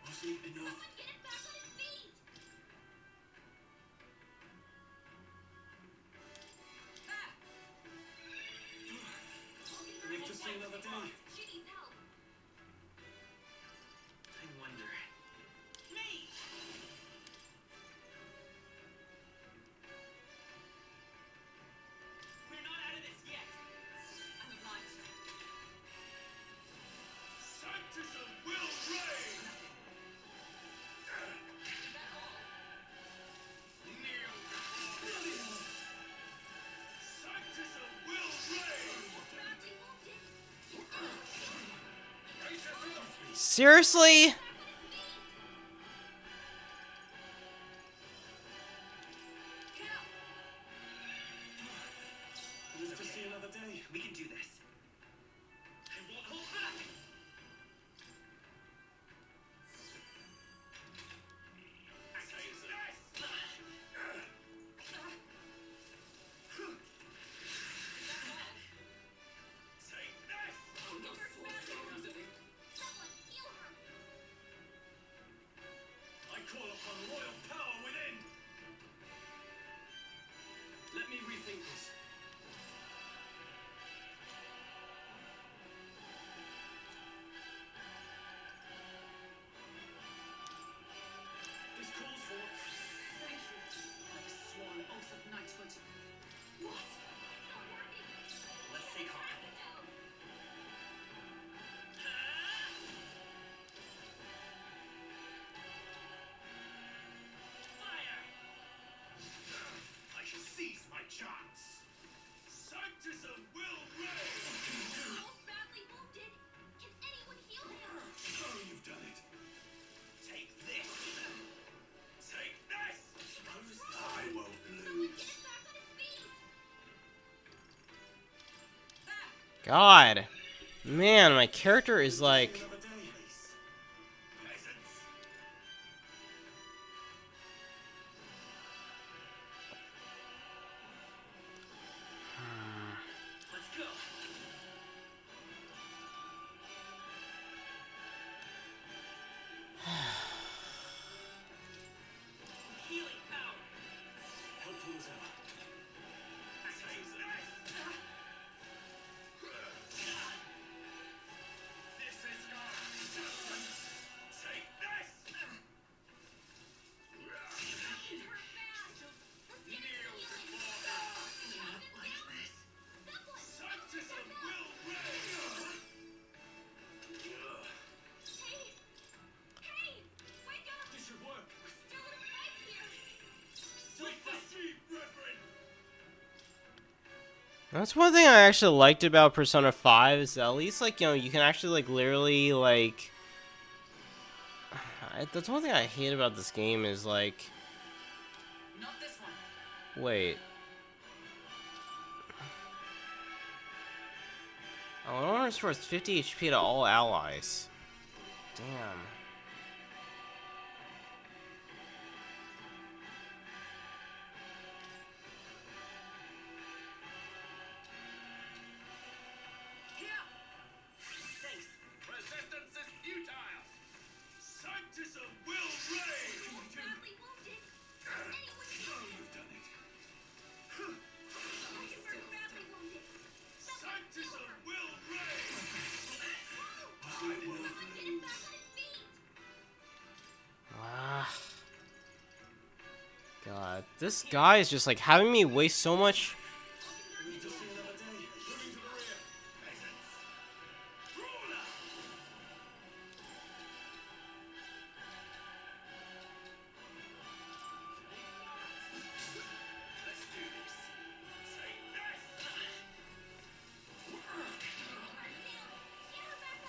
Wasn't enough. Live to see another day. I wonder. Me! We're not out of this yet. I'm not. Sanctus of will reign! Is that all? Kneel before Sanctus of will reign! Brace yourself! Seriously? Live to see another day. We can do this. I won't hold back. I call upon royal power within. Let me rethink this. This calls for. Thank you. I've sworn oath of knighthood. What? Let's stay calm. Fire! I shall seize my chance. Sanctus of will reign! Oh, you've done it. Take this. Take this. I won't lose. God. Man, my character is like... Another day. Peasants. Let's go. Healing power. Helpful as ever. Take this. This is your justice. Take this. Kneel before not like this. Sanctus of will reign. This should work. Take the sea, brethren. That's one thing I actually liked about Persona 5 is that at least, like, you know, you can actually, like, literally, like... That's one thing I hate about this game is, like... Not this one. Wait. Oh, I want to restore 50 HP to all allies. Damn. Thanks. Resistance is futile. Sanctus of will reign. Oh, you've done it. Sanctus of will reign. Wasn't enough lose. Ah. God, this guy is just, like, having me waste so much... Live to see another day. Moving to the rear. Peasants. Ruler. Let's do this. Take this.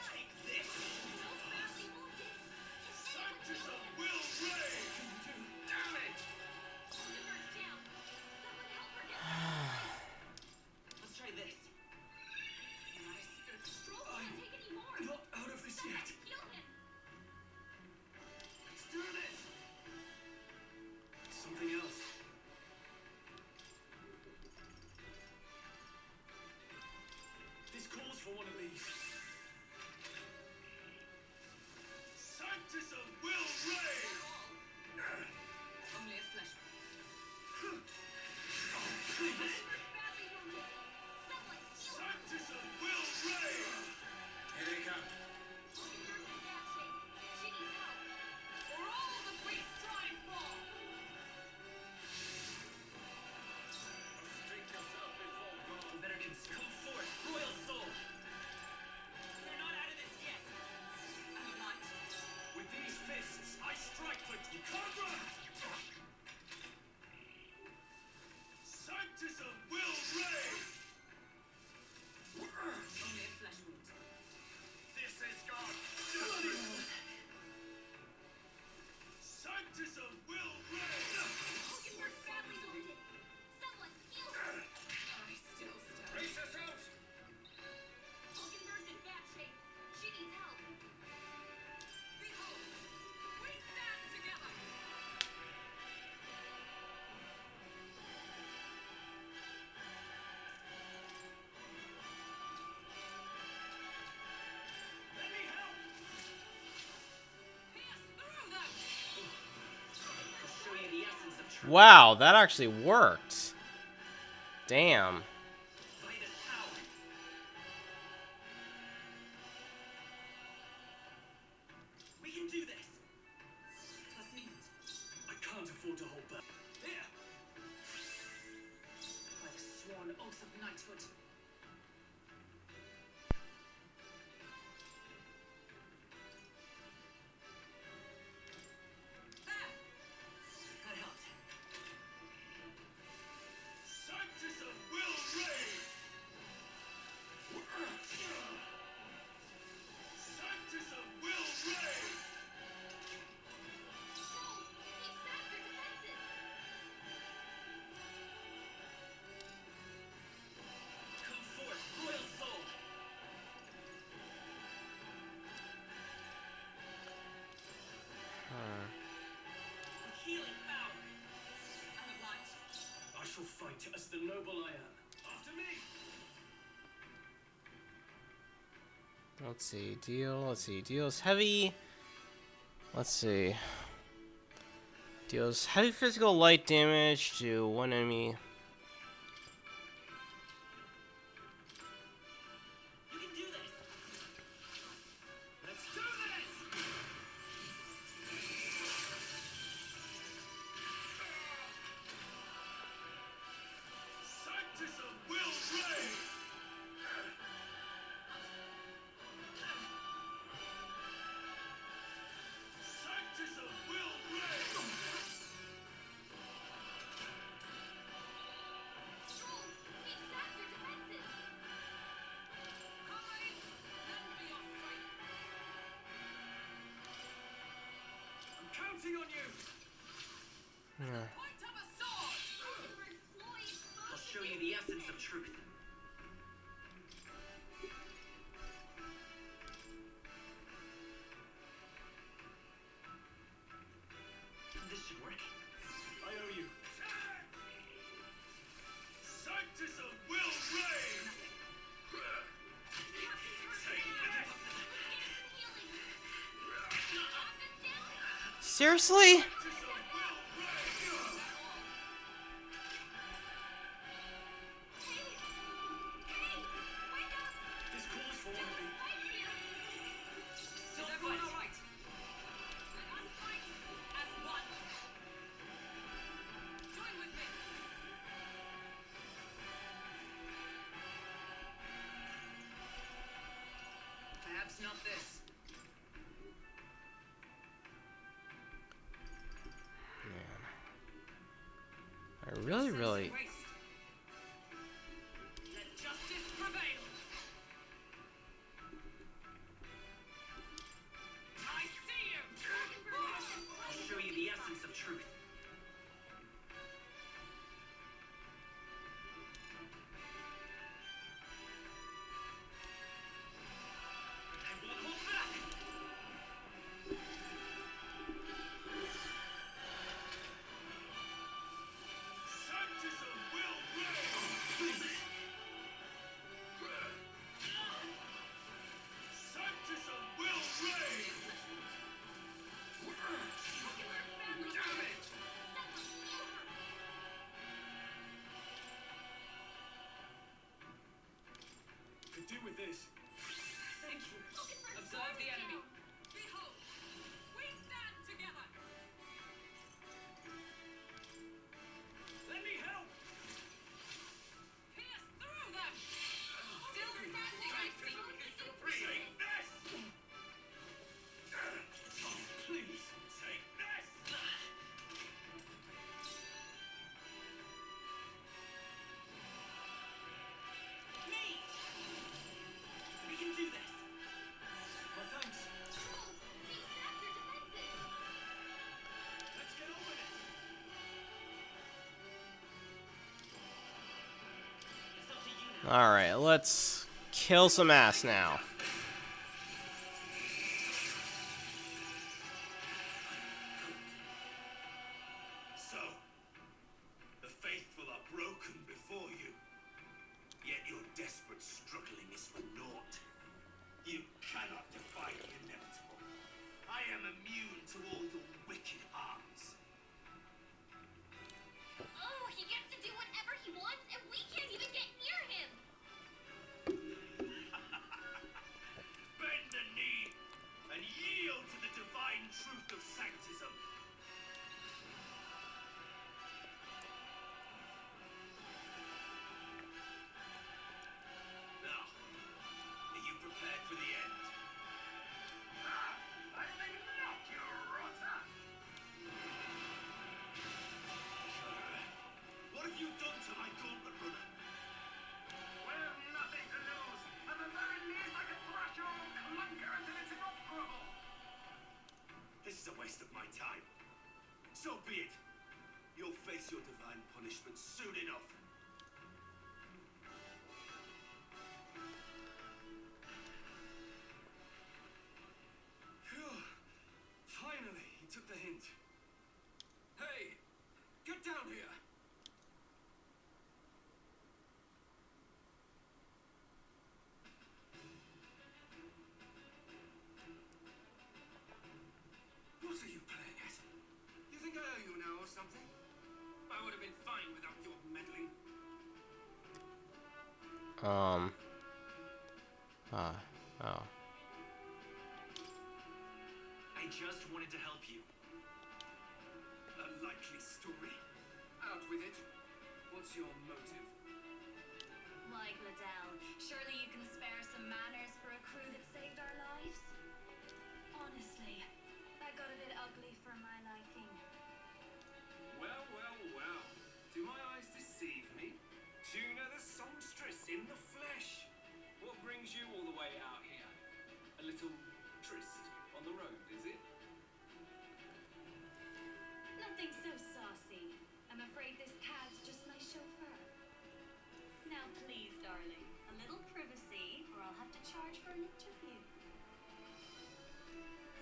Take this. Sanctus of will reign. Wow, that actually worked. Damn. Vitus power. We can do this. Let's meet. I can't afford to hold back. Here. By the sworn oath of knighthood. That helped. Sanctus of Will Reign! Sanctus of Will Reign! Troll, keep sack your defenses. Come forth, royal soul. With healing power. I'm obliged. I shall fight as the noble I am. After me. Let's see, deal. Let's see, deals heavy. Let's see. Deals heavy physical light damage to one enemy. You can do this. Let's do this. Sanctus of Will Reign! Sanctus of Will Reign! Troll, keep sack your defenses. Comrades, lend me your strength. I'm counting on you. Yeah. Point up a sword. Looking for exploits. I'll show you the essence of truth. This should work. I owe you. Sanctus of Will Reign! Take that! Seriously? Sanctus of Will Reign! This calls for one of you. Is everyone all right? Let us fight as one. Join with me. Perhaps not this. I really. Waste. Let justice prevail. I see you. I'll show you the essence of truth. I won't hold back. Sanctus of Will Reign! Sanctus of Will Reign! Damn it! Could do with this. Thank you. Observe the enemy. Behold, we stand together. Let me help! Pierce through them. Still standing, I see. Take this! Please, take this! Me! We can do this. My thanks. Troll, keep sack your defenses. Let's get on with it. It's up to you now. Alright, let's kill some ass now. So, the faithful are broken before you. Yet your desperate struggling is for naught. You cannot defy the inevitable. I am immune to all your wicked harms. be it. You'll face your divine punishment soon enough. Phew. Finally, he took the hint. Hey, get down here. What are you playing at? You think I owe you now or something? I would have been fine without your meddling. Oh. I just wanted to help you. A likely story. Out with it. What's your motive? Why, Gladell, surely you can spare some manners for a crew that saved our lives? Honestly, that got a bit ugly for my liking. Well, well, well. Do my eyes deceive me? Tuna the songstress in the flesh. What brings you all the way out here? A little tryst on the road, is it? Nothing so saucy. I'm afraid this cat's just my chauffeur. Now please, darling, a little privacy, or I'll have to charge for an interview.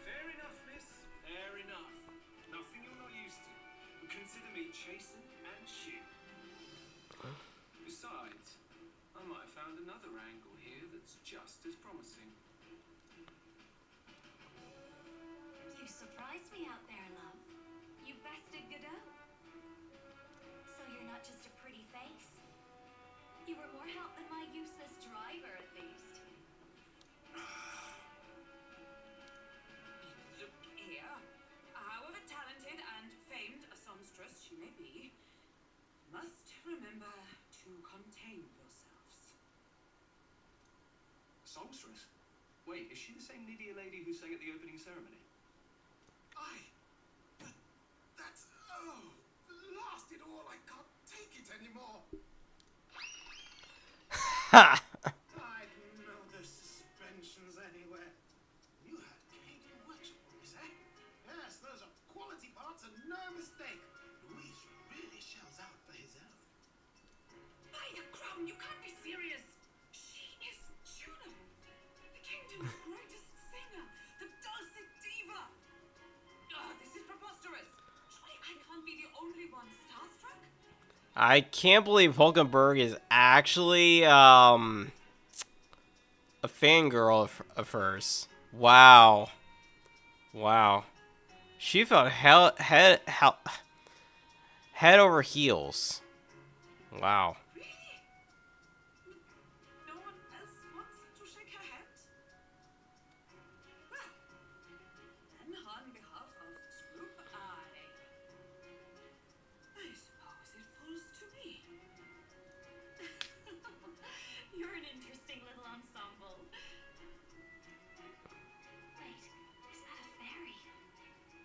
Fair enough, miss. Fair enough. Nothing you're not used to. Consider me chastened and sheep. Besides, I might have found another angle here that's just as promising. You surprised me out there, love. You bested Godot. So you're not just a pretty face. You were more help than my useless driver, at least. Look here. However talented and famed a songstress she may be, must remember to contain yourselves. Songstress? Wait, is she the same Nydia lady who sang at the opening ceremony? That's... Oh! Blast it all! I can't take it anymore! Ha! I know there's suspensions anywhere. You had Kate Watchables, eh? Yes, those are quality parts and no mistake. Luis really shells out for his own. By the crown, you can't be serious! She is Juno, the kingdom's greatest singer, the dulcet diva! This is preposterous! Surely I can't be the only one starstruck? I can't believe Hulkenberg is actually a fangirl of hers. Wow. Wow. She felt head over heels. Wow. Really? No one else wants to shake her hand? Well, then on behalf of Troop I suppose it falls to me. You're an interesting little ensemble. Wait, is that a fairy?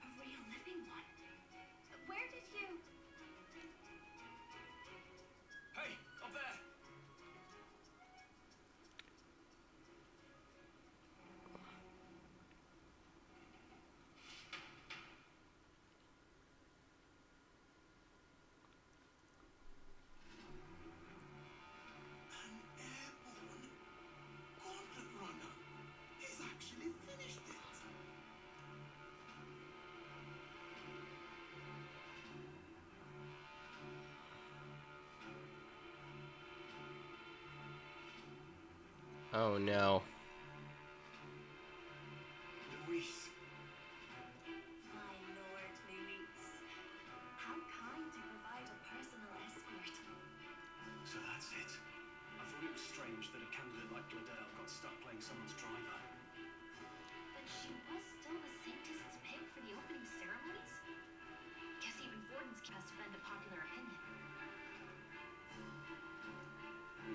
A real living one? Where did you... Hey, up there! An airborne gauntlet runner. He's actually finished it. Oh no. Luis. My lord, Luis. How kind to provide a personal escort. So that's it. I thought it was strange that a candidate like Gladell got stuck playing someone's driver. But she was still the saintest's pick for the opening ceremonies? Guess even Fortin's has to bend a popular opinion.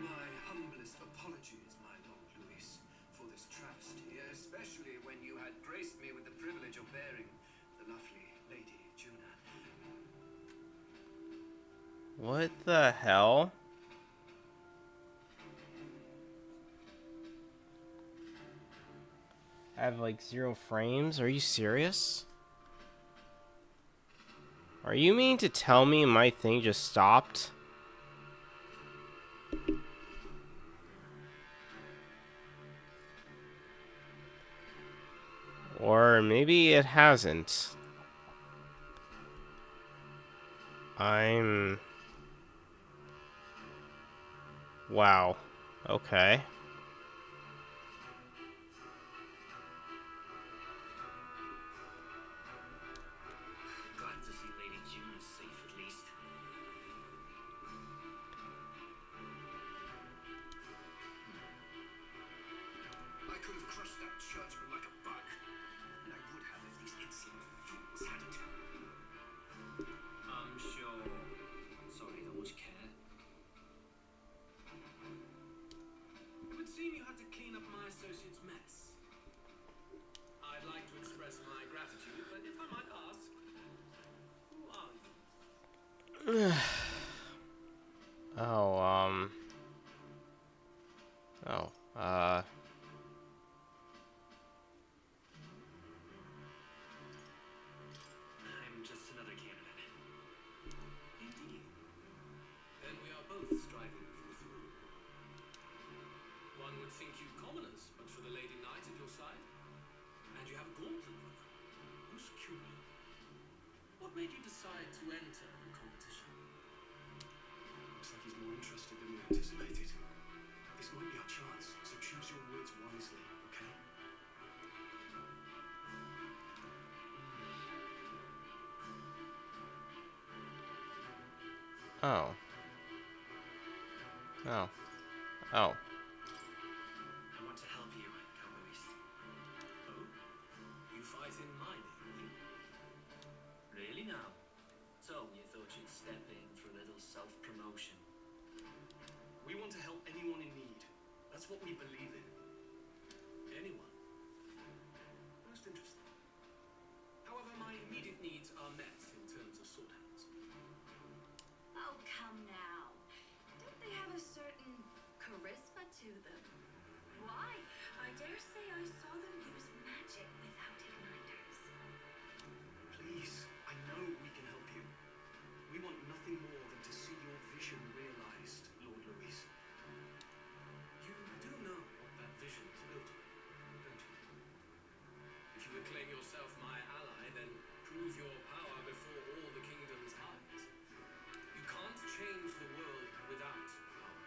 My humblest apologies, my Lord Luis, for this travesty, especially when you had graced me with the privilege of bearing the lovely Lady Juna. What the hell? I have like 0 frames. Are you serious? Are you mean to tell me my thing just stopped? Or maybe it hasn't. Wow. Okay. Glad to see Lady June is safe at least. I could have crushed that churchman like a bug. And I would have if these insolent fools hadn't. I'm sure. Sorry, don't much care. It would seem you had to clean up my associate's mess. I'd like to express my gratitude, but if I might ask, who are you? Oh, I'm just another candidate. Indeed. Then we are both striving for the throne. One would think you commoners, but for the Lady Knight at your side. And you have a gauntlet runner. Most curious. What made you decide to enter the competition? Looks like he's more interested than we anticipated. This might be our chance, so choose your words wisely, okay? oh. Oh. Oh. I want to help you, Cowboys. Oh? You fight in my name, really now? So you thought you'd step in for a little self-promotion? We want to help anyone in need. That's what we believe in. Anyone. Most interesting. However, my immediate needs are met in terms of sword hands. Oh, come now. Don't they have a certain charisma to them? Why? I dare say I saw them use magic without igniters. Please, I know we can help you. We want nothing more than to see your vision realized, Lord Louis. You do know what that vision is built on, don't you? If you would claim yourself my ally, then prove your power before all the kingdom's eyes. You can't change the world without power,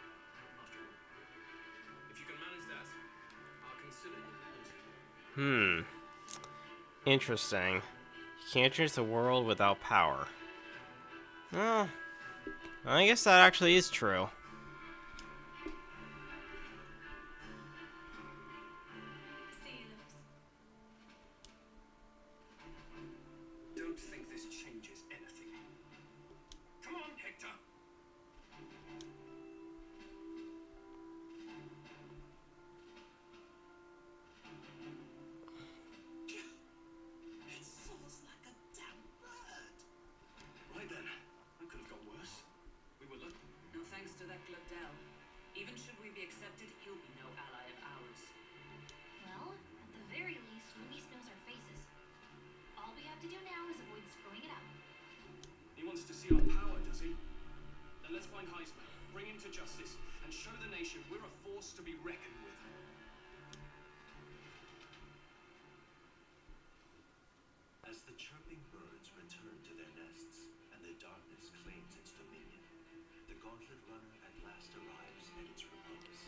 after all. If you can manage that, I'll consider you the host. Interesting. You can't change the world without power. Well, I guess that actually is true. See, Luz. Don't think this changes anything. Come on, Hector! It soars like a damn bird. Right then, that could have got worse. We were lucky. No thanks to that Globdell. Even should we be accepted, he'll be no ally of ours. Well, at the very least, Luis knows our faces. All we have to do now is avoid screwing it up. He wants to see our power, does he? Then let's find Heisman, bring him to justice, and show the nation we're a force to be reckoned with. As the chirping birds return to their nests and the darkness claims its dominion, the gauntlet runner at last arrives at its repose,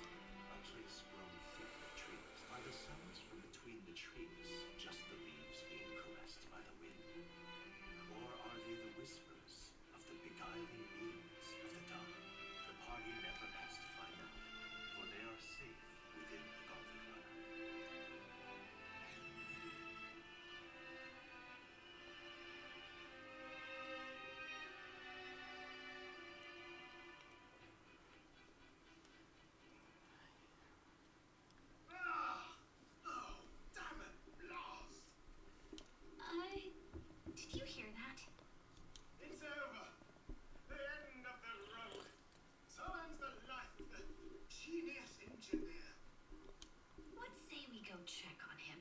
a place grown thick with trees. Are the sounds from between the trees just the leaves being caressed by the wind? Or are they the whispers of the beguiling beings of the dark? The party never has to find out, for they are safe within the gauntlet runner. Oh, damn it, blast! Did you hear that? It's over. The end of the road. So ends the life of the genius engineer. Let's say we go check on him.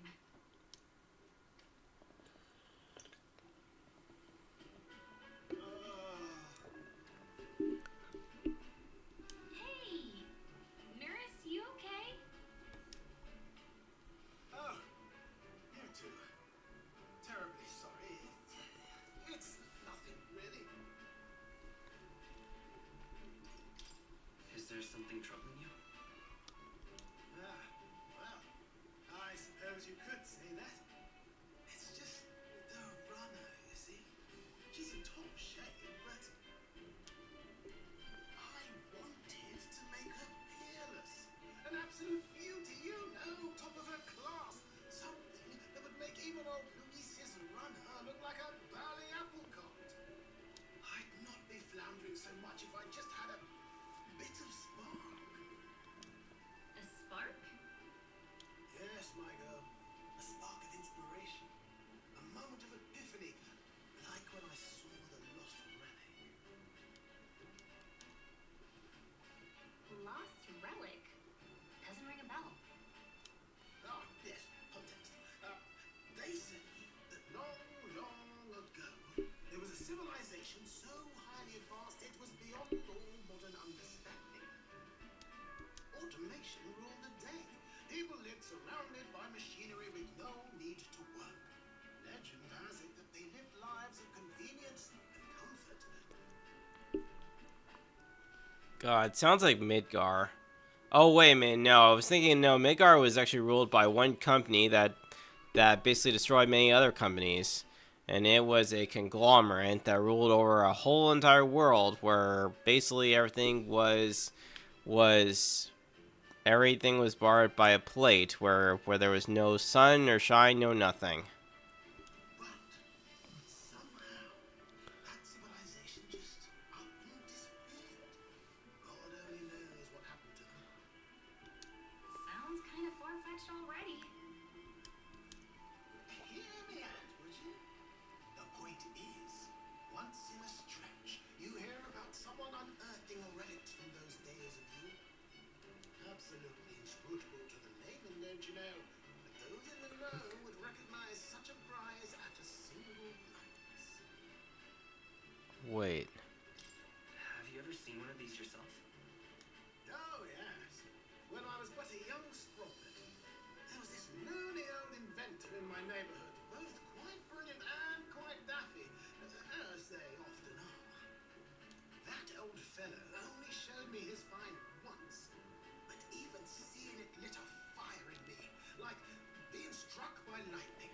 no need to work. Legend has it that they lived lives of convenience and comfort. God, sounds like Midgar. Oh wait a minute, no, I was thinking no, Midgar was actually ruled by one company that basically destroyed many other companies. And it was a conglomerate that ruled over a whole entire world where basically everything was barred by a plate where there was no sun or shine, no nothing. But somehow, that civilization just up and disappeared. God only knows what happened to them. Sounds kind of far-fetched already. Hear me out, would you? The point is, once in a stretch, you hear about someone unearthing a relic from those days of yore. Absolutely inscrutable to the layman, don't you know? But those in the know would recognize such a prize at a single glance. Wait. Have you ever seen one of these yourself? Oh, yes. When I was but a young sprocket, there was this loony old inventor in my neighborhood, both quite brilliant and quite daffy, as they often are. That old fellow only showed me his find once, but even seeing it lit a fire in me, like being struck by lightning.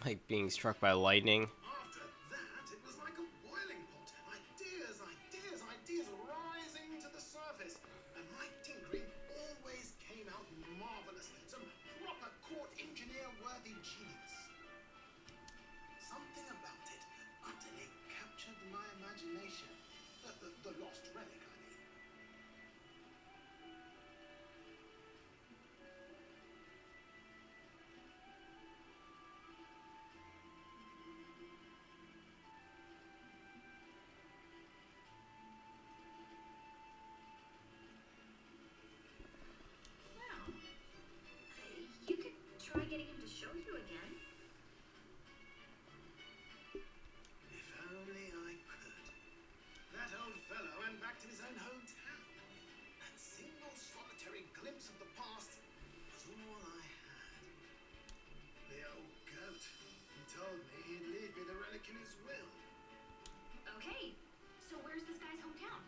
Like being struck by lightning. After that, it was like a boiling pot. Ideas, ideas, ideas rising to the surface. And my tinkering always came out marvelous. Some proper court engineer-worthy genius. Something about it utterly captured my imagination. The lost relic, I mean. Well, you could try getting him to show you again. If only I could. That old fellow went back to his own hometown. That single solitary glimpse of the past was all I had. The old goat. He told me he'd leave me the relic in his will. Okay, so where's this guy's hometown?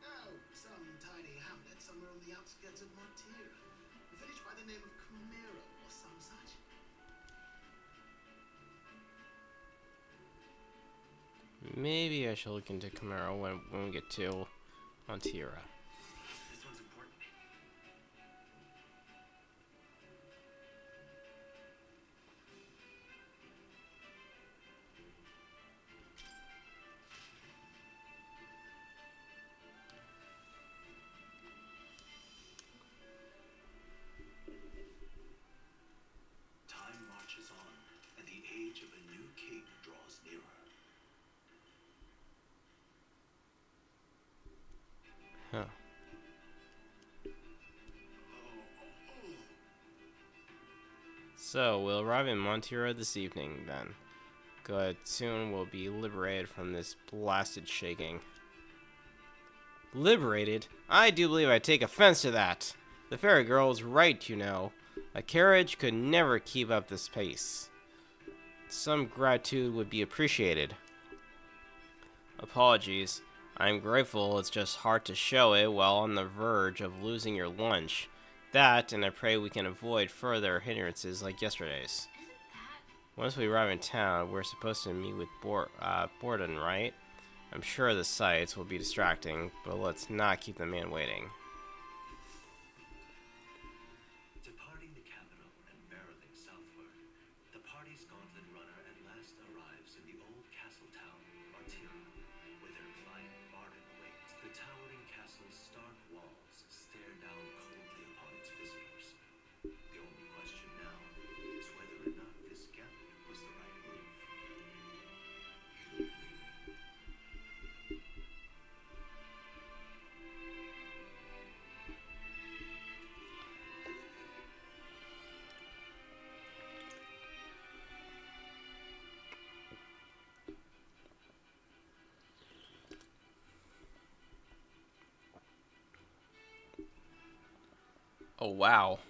Oh, some tiny hamlet somewhere on the outskirts of Montira. A village by the name of Camero or some such. Maybe I should look into Camaro when we get to Montira. This one's important. Time marches on, and the age of a new king draws nearer. Huh. So, we'll arrive in Montira this evening, then. Good. Soon we'll be liberated from this blasted shaking. Liberated? I do believe I take offense to that. The fairy girl is right, you know. A carriage could never keep up this pace. Some gratitude would be appreciated. Apologies. I'm grateful, it's just hard to show it while on the verge of losing your lunch. That, and I pray we can avoid further hindrances like yesterday's. Isn't that... Once we arrive in town, we're supposed to meet with Borden, right? I'm sure the sights will be distracting, but let's not keep the man waiting. Departing the capital and barreling southward, the party's gauntlet runner at last arrives in the old castle town, Montira, where their client Barden awaits. The towering castle's stark walls stare down coldly upon its visitors. The only question now is whether or not this gambit was the right move. Oh, wow.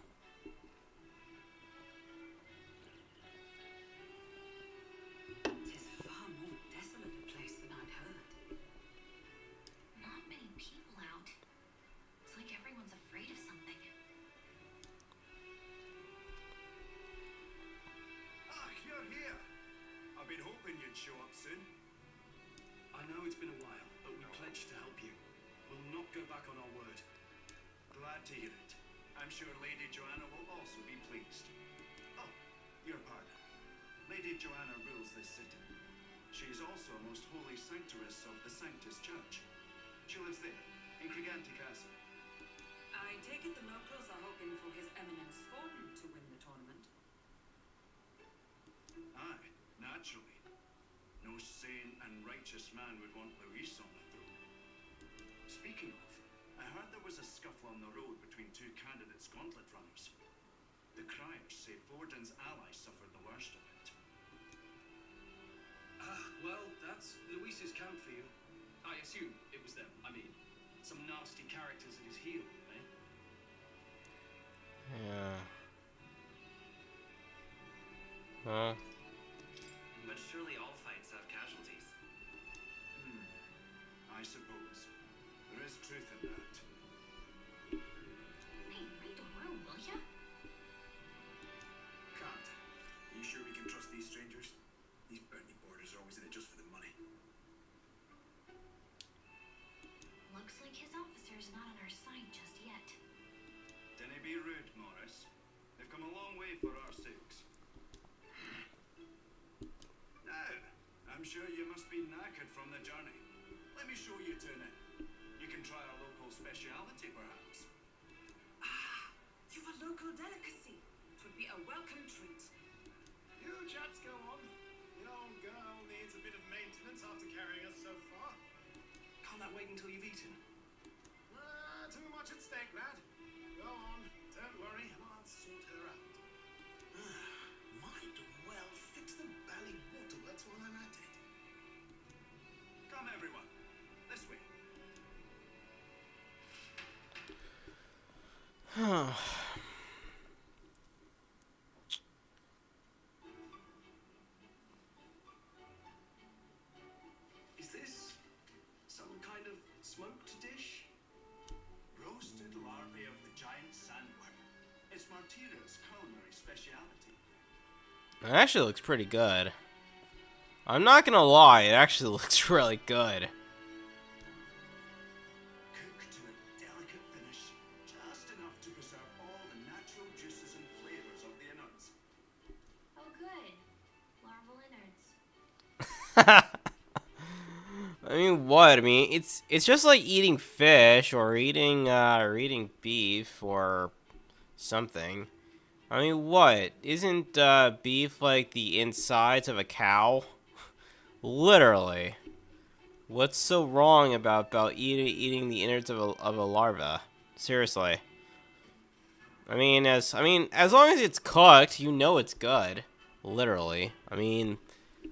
show up soon. I know it's been a while, but we pledged to help you. We'll not go back on our word. Glad to hear it. I'm sure Lady Joanna will also be pleased. Oh, your pardon. Lady Joanna rules this city. She is also a most holy sanctuaress of the Sanctus Church. She lives there, in Criganti Castle. I take it the locals are hoping for His Eminence Thornton to win the tournament. Aye, naturally. No sane and righteous man would want Louise on the throne. Speaking of, I heard there was a scuffle on the road between two candidates' gauntlet runners. The criers say Borden's allies suffered the worst of it. Well, that's Louise's count for you. I assume it was them. I mean, some nasty characters at his heel, eh? Yeah. Well. But surely all fights have casualties. I suppose. There is truth in that. Hey, read the room, will ya? Can't. You sure we can trust these strangers? These bounty boarders are always in it just for the money. Looks like his officer's not on our side just yet. Dinna be rude, Morris. They've come a long way for our sakes. Now, I'm sure you must be knackered from the journey. Let me show you to an inn. You can try our local speciality, perhaps. You've a local delicacy. It would be a welcome treat. You chaps go on. The old girl needs a bit of maintenance after carrying us so far. Can't that wait until you've eaten? Too much at stake, lad. Go on, don't worry, and I'll sort her out. Might well fix the bally waterworks while I'm at it. Come, everyone. This way. Is this some kind of smoked dish? Roasted larvae of the giant sandworm. It's Martira's culinary speciality. It actually looks pretty good. I'm not gonna lie, it actually looks really good. Cooked to a delicate finish, just enough to preserve all the natural juices and flavors of the innards. Oh, good. Larval innards. I mean, what? I mean, it's just like eating fish or eating beef or something. I mean, what? Isn't beef like the insides of a cow? Literally. What's so wrong about eating the innards of a larva? Seriously. I mean, as long as it's cooked, you know it's good. Literally. I mean,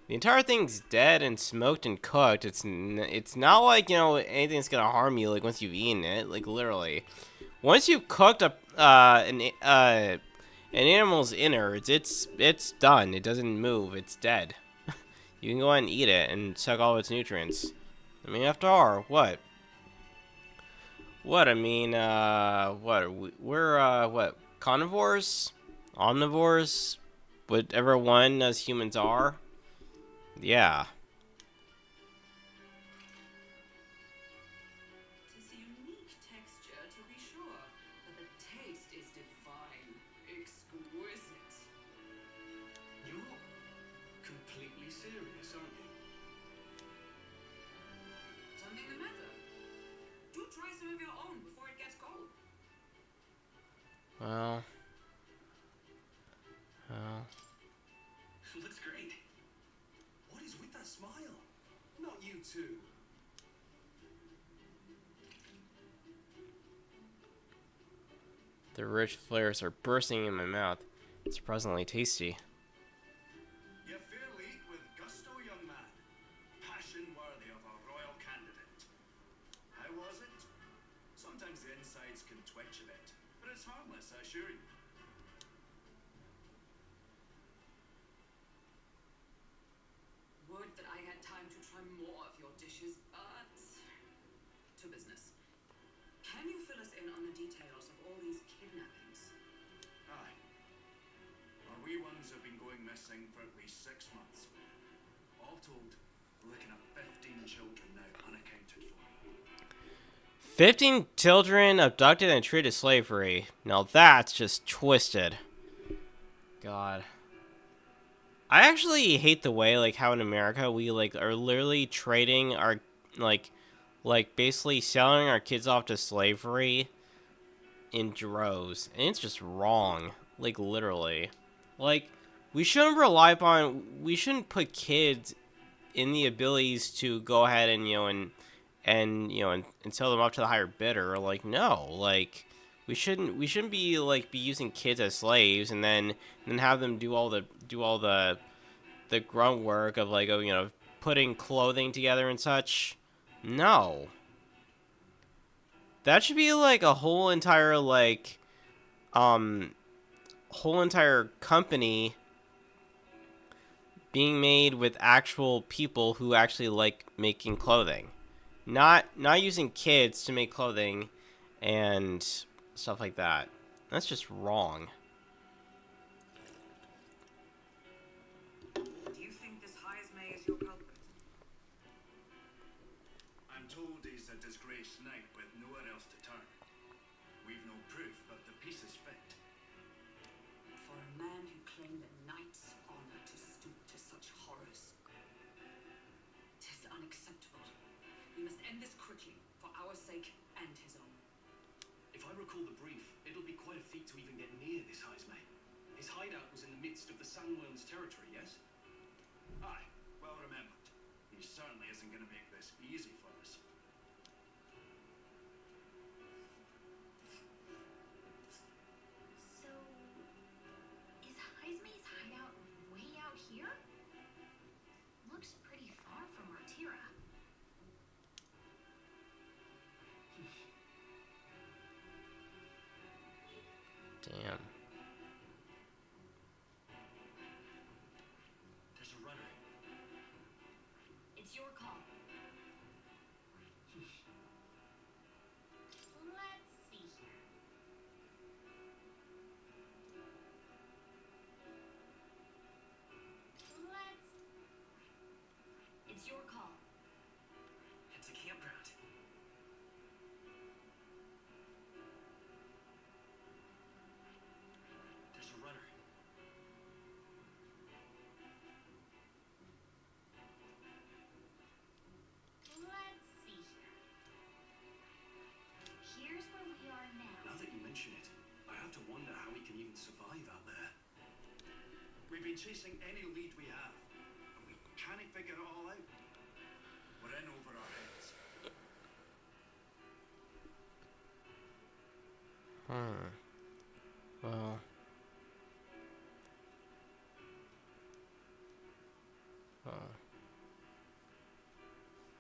the entire thing's dead and smoked and cooked. It's not like, you know, anything's gonna harm you like once you've eaten it. Like literally, once you've cooked up an animal's innards, it's done. It doesn't move. It's dead. You can go ahead and eat it and suck all of its nutrients. I mean, after all, what? What? I mean, what are we? We're what? Carnivores, omnivores, whatever one as humans are. Yeah. It's a unique texture, to be sure, but the taste is divine, exquisite. You're completely serious, aren't you? Something the matter? Do try some of your own before it gets cold. Well. Looks great. What is with that smile? Not you too. The rich flavors are bursting in my mouth. It's surprisingly tasty. You fairly eat with gusto, young man. Passion worthy of a royal candidate. How was it? Sometimes the insides can twitch a bit, but it's harmless, I assure you. Would that I had time to try more of your dishes, but to business. Can you fill us in on the details of all these kidnappings? Aye. Our wee ones have been going missing for at least 6 months. All all told, we're looking at 15 children now unaccounted for. 15 children abducted and treated as slavery. Now that's just twisted. God. I actually hate the way, like, how in America we, like, are literally trading our, like basically selling our kids off to slavery in droves. And it's just wrong. Like, literally. Like, we shouldn't we shouldn't put kids in the abilities to go ahead and, and sell them up to the higher bidder. Like, no. Like, we shouldn't be, like, be using kids as slaves and then have them do all the grunt work of, like, putting clothing together and such. No. That should be, like, a whole entire, like, whole entire company being made with actual people who actually like making clothing. Not using kids to make clothing and stuff like that. That's just wrong. Do you think this Heismay is your culprit? I'm told he's a disgraced knight with nowhere else to turn. We've no proof, but the piece is fit. For a man who claimed a knight's honor to stoop to such horrors. 'Tis unacceptable. We must end this quickly, for our sake and his own. If I recall the brief, it'll be quite a feat to even get near this Heismay. His hideout was in the midst of the Sandworms territory, yes? Aye, well remembered. He certainly isn't going to make this easy for us. So, is Heismay's hideout way out here? Looks pretty far from Artira. Damn. There's a runner. It's your call. Let's see here. It's your call. It's a campground. There's a runner. Let's see here. Here's where we are now. Now that you mention it, I have to wonder how we can even survive out there. We've been chasing any lead we have, and we can't figure it all out. We're in over our heads. Well.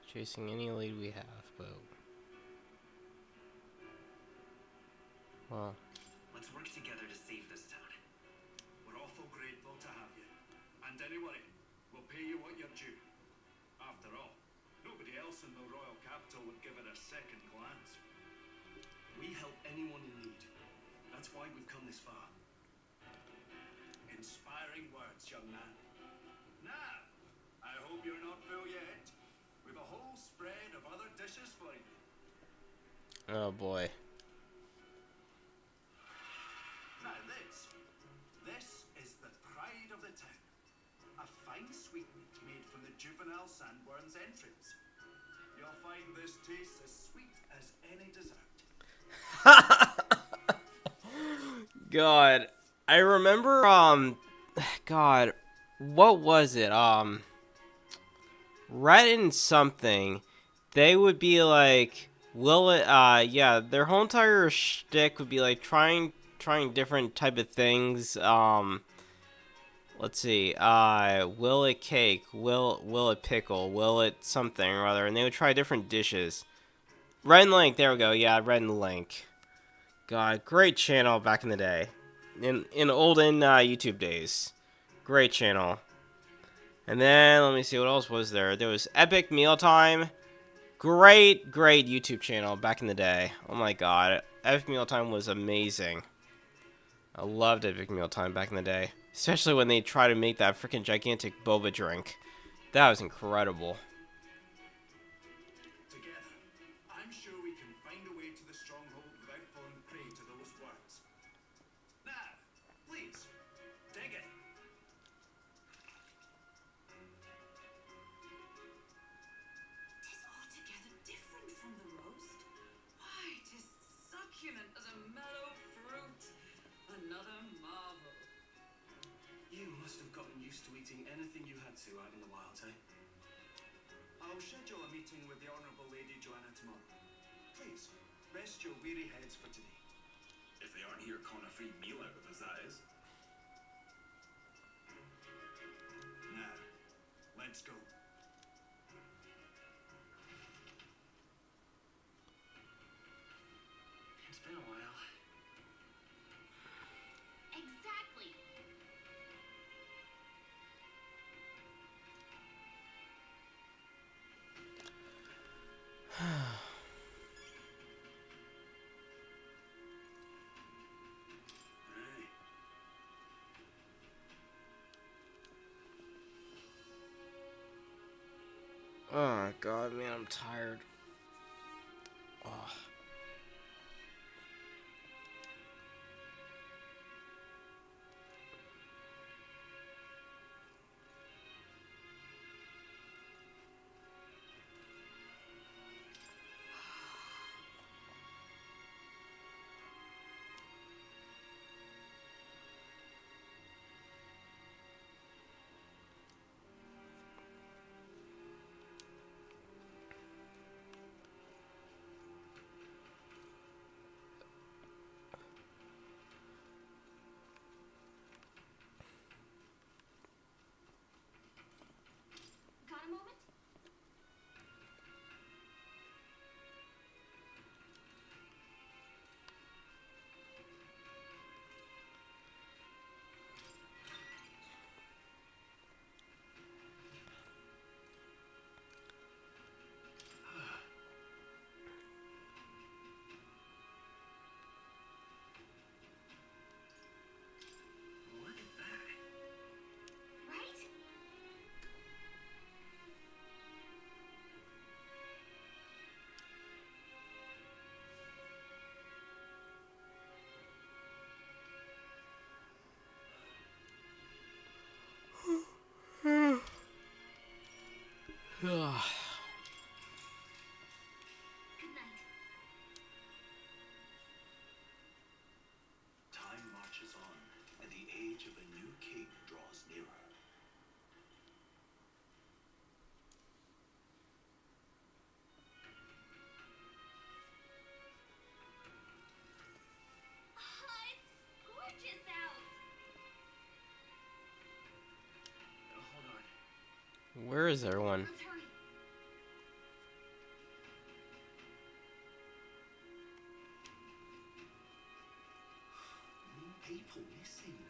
Chasing any lead we have, but... Well. Let's work together to save this town. We're awful grateful to have you. And anyway, we'll pay you what you're due. After all, nobody else in the royal capital would give it a second glance. We help anyone in need. That's why we've come this far. Inspiring words, young man. Now, I hope you're not full yet. We've a whole spread of other dishes for you. Oh boy. Now this is the pride of the town. A fine sweetmeat made from the juvenile sandworm's entrails. You'll find this tastes as sweet as any dessert. God. I remember, God, what was it? Reddit something. They would be like, yeah, their whole entire shtick would be like trying different type of things. Let's see. Will it cake? Will it pickle? Will it something or other? And they would try different dishes. Red and Link. There we go. Yeah, Red and Link. God, great channel back in the day. In olden YouTube days. Great channel. And then, let me see, what else was there? There was Epic Mealtime. Great YouTube channel back in the day. Oh my god. Epic Mealtime was amazing. I loved Epic Mealtime back in the day. Especially when they try to make that freaking gigantic boba drink. That was incredible. Together, I'm sure we can find a way to the stronghold without falling prey to those words. Now, please, dig it. Tis altogether different from the roast. Why, tis succulent as a mellow fruit. Another marvel. You must have gotten used to eating anything you had to out in the wild, eh? I'll schedule a meeting with the Honourable Lady Joanna tomorrow. Please, rest your weary heads for today. If they aren't here calling a free meal out of us, that is. Now, let's go. It's been a while. Exactly. Aye. Oh my god, man, I'm tired. Oh. Got a moment? Look at that. Right? Good night. Time marches on, and the age of a new king draws nearer. Oh, it's gorgeous out. Hold on. Where is everyone? Let's hurry. People missing.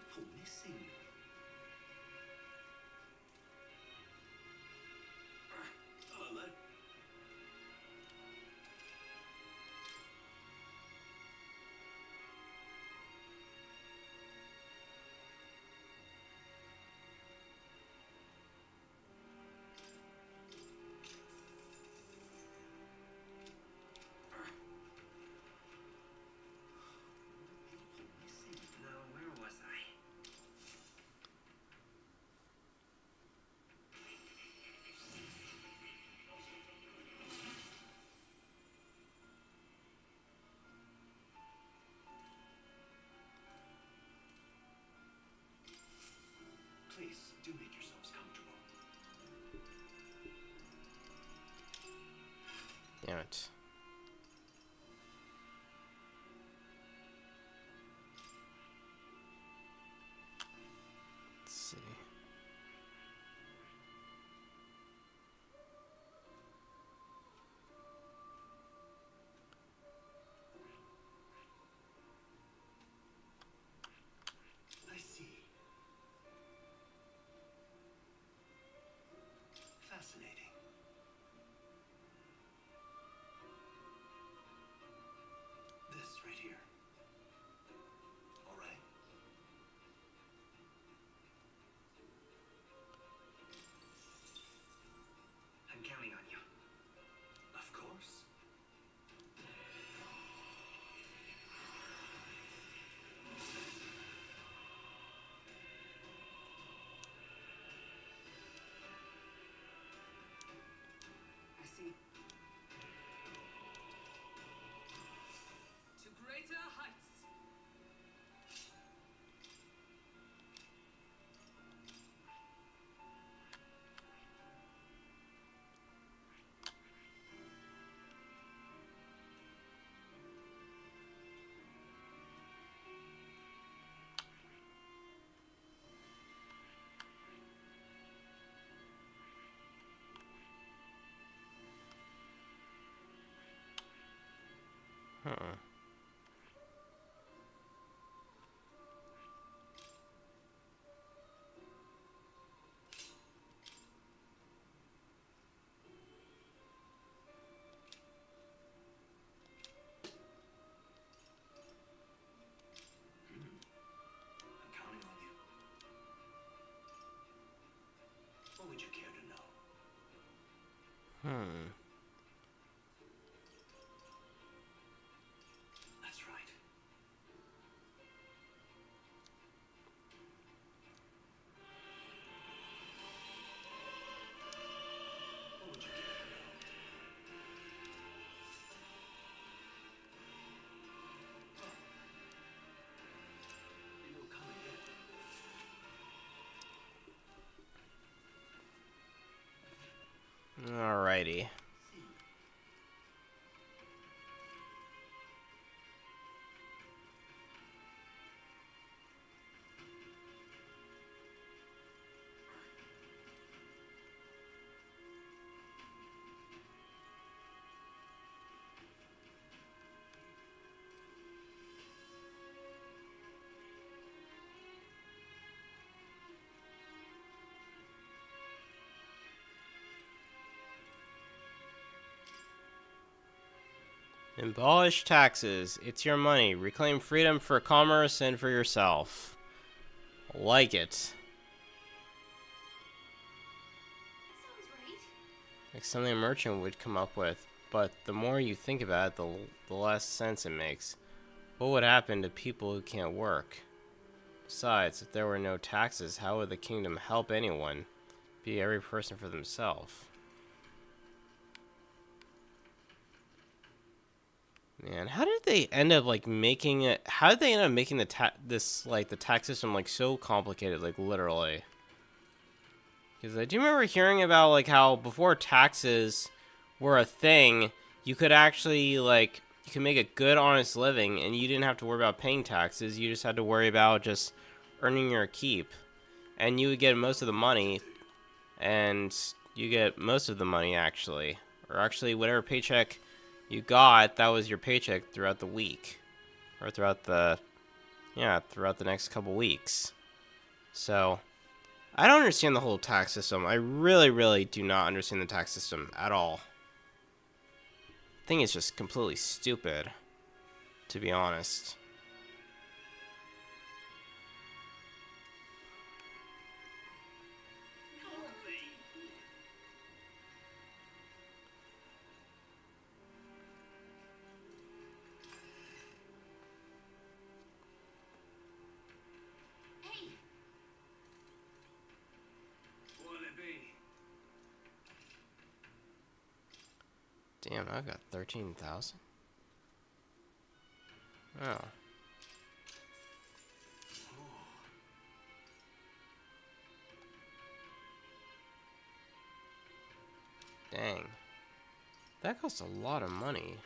People missing. Hello. People missing. Now, where was I? Please, do make yourselves comfortable. Damn it. Let's see. I see. Fascinating. That's right. What would you give? You'll come again. Alrighty. Abolish taxes. It's your money. Reclaim freedom for commerce and for yourself. Like it. That sounds right. Like something a merchant would come up with. But the more you think about it, the less sense it makes. What would happen to people who can't work? Besides, if there were no taxes, how would the kingdom help anyone? Be every person for themselves. Man, how did they end up like making it? How did they end up making the the tax system like so complicated, like literally? Because I do remember hearing about like how before taxes were a thing, you could actually like you could make a good, honest living, and you didn't have to worry about paying taxes. You just had to worry about just earning your keep, and you would get most of the money, and you get most of the money actually, or actually whatever paycheck you got, that was your paycheck throughout the week, or throughout the next couple weeks. So, I don't understand the whole tax system. I really, really do not understand the tax system at all. I think it's just completely stupid, to be honest. Hey, What'll it be? Damn, I've got 13,000. Oh. Dang. That costs a lot of money.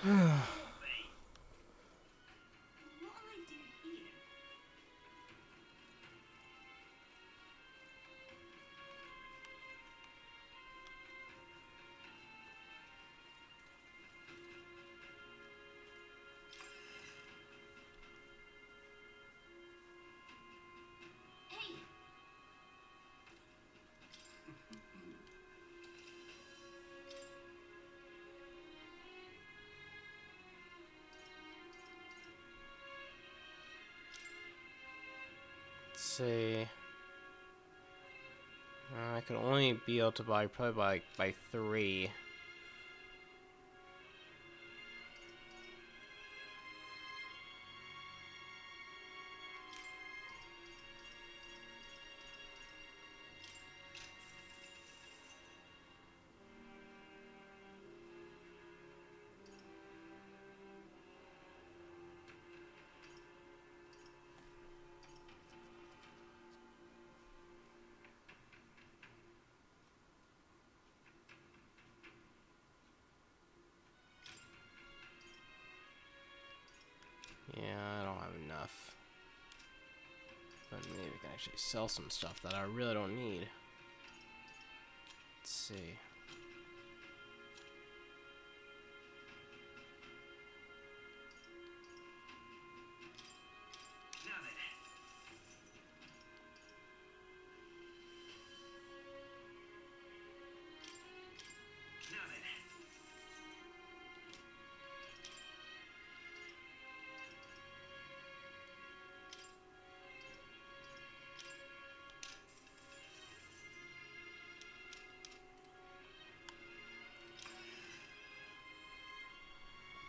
what will I do here? Hey, Let's see. I could only be able to buy probably by 3. actually sell some stuff that I really don't need. Let's see. Now then. Now then.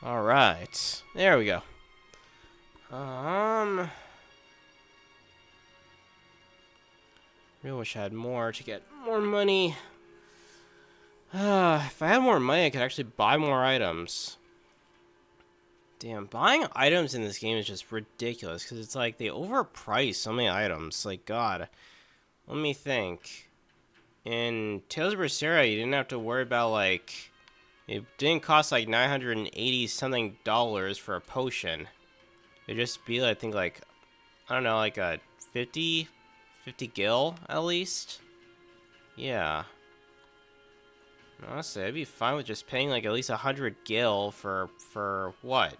All right, there we go. Really wish I had more to get more money. If I had more money, I could actually buy more items. Damn, buying items in this game is just ridiculous because it's like they overprice so many items. Like, God, let me think. In Tales of Berseria, you didn't have to worry about like. It didn't cost like $980 something for a potion. It'd just be, I think, like, I don't know, like a 50 gil at least. Yeah. Honestly, I'd be fine with just paying like at least 100 gil for what?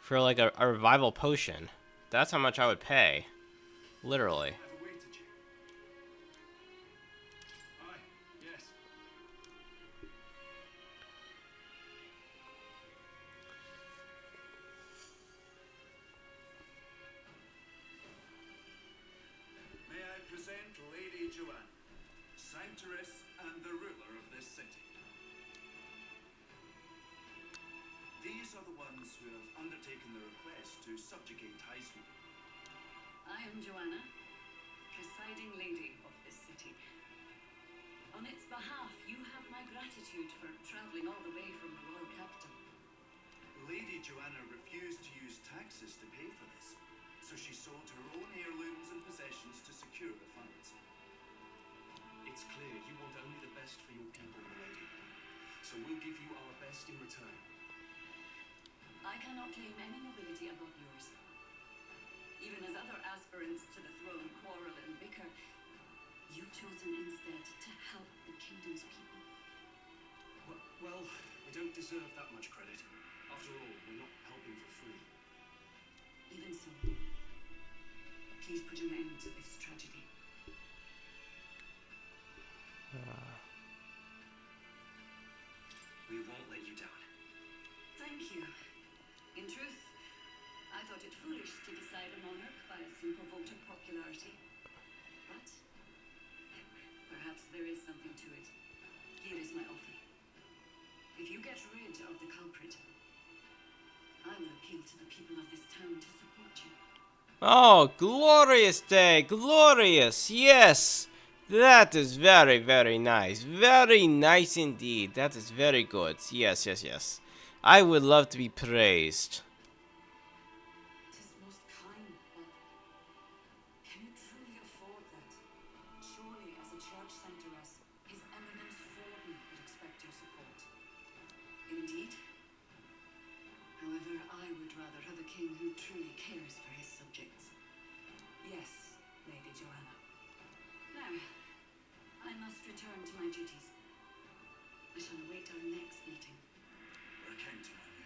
For like a revival potion. That's how much I would pay. Literally. I've awaited you. Aye, yes. May I present Lady Joanna, Sanctoress and the ruler of this city. These are the ones who have undertaken the request to subjugate Heisman. I am Joanna, presiding lady of this city. On its behalf, you have my gratitude for traveling all the way from the royal capital. Lady Joanna refused to use taxes to pay for this, so she sold her own heirlooms and possessions to secure the funds. It's clear you want only the best for your people, milady. So we'll give you our best in return. I cannot claim any nobility above yours. Even as other aspirants to the throne quarrel and bicker, you've chosen instead to help the kingdom's people. Well, we don't deserve that much credit. After all, we're not helping for free. Even so, please put an end to this tragedy. We won't let you down. Thank you. In truth, I thought it foolish to decide a monarch by a simple vote of popularity. But perhaps there is something to it. Here is my offer. If you get rid of the culprit, I will appeal to the people of this town to support you. Oh, glorious day, glorious, yes. That is very, very nice. Very nice indeed. That is very good. Yes, yes, yes. I would love to be praised. Tis most kind, but can you truly afford that? Surely, as a church sanctoress, His Eminence Forden would expect your support. Indeed. However, I would rather have a king who truly cares for his subjects. Yes, Lady Joanna. Now, I must return to my duties. I shall await our next meeting. We're counting on you.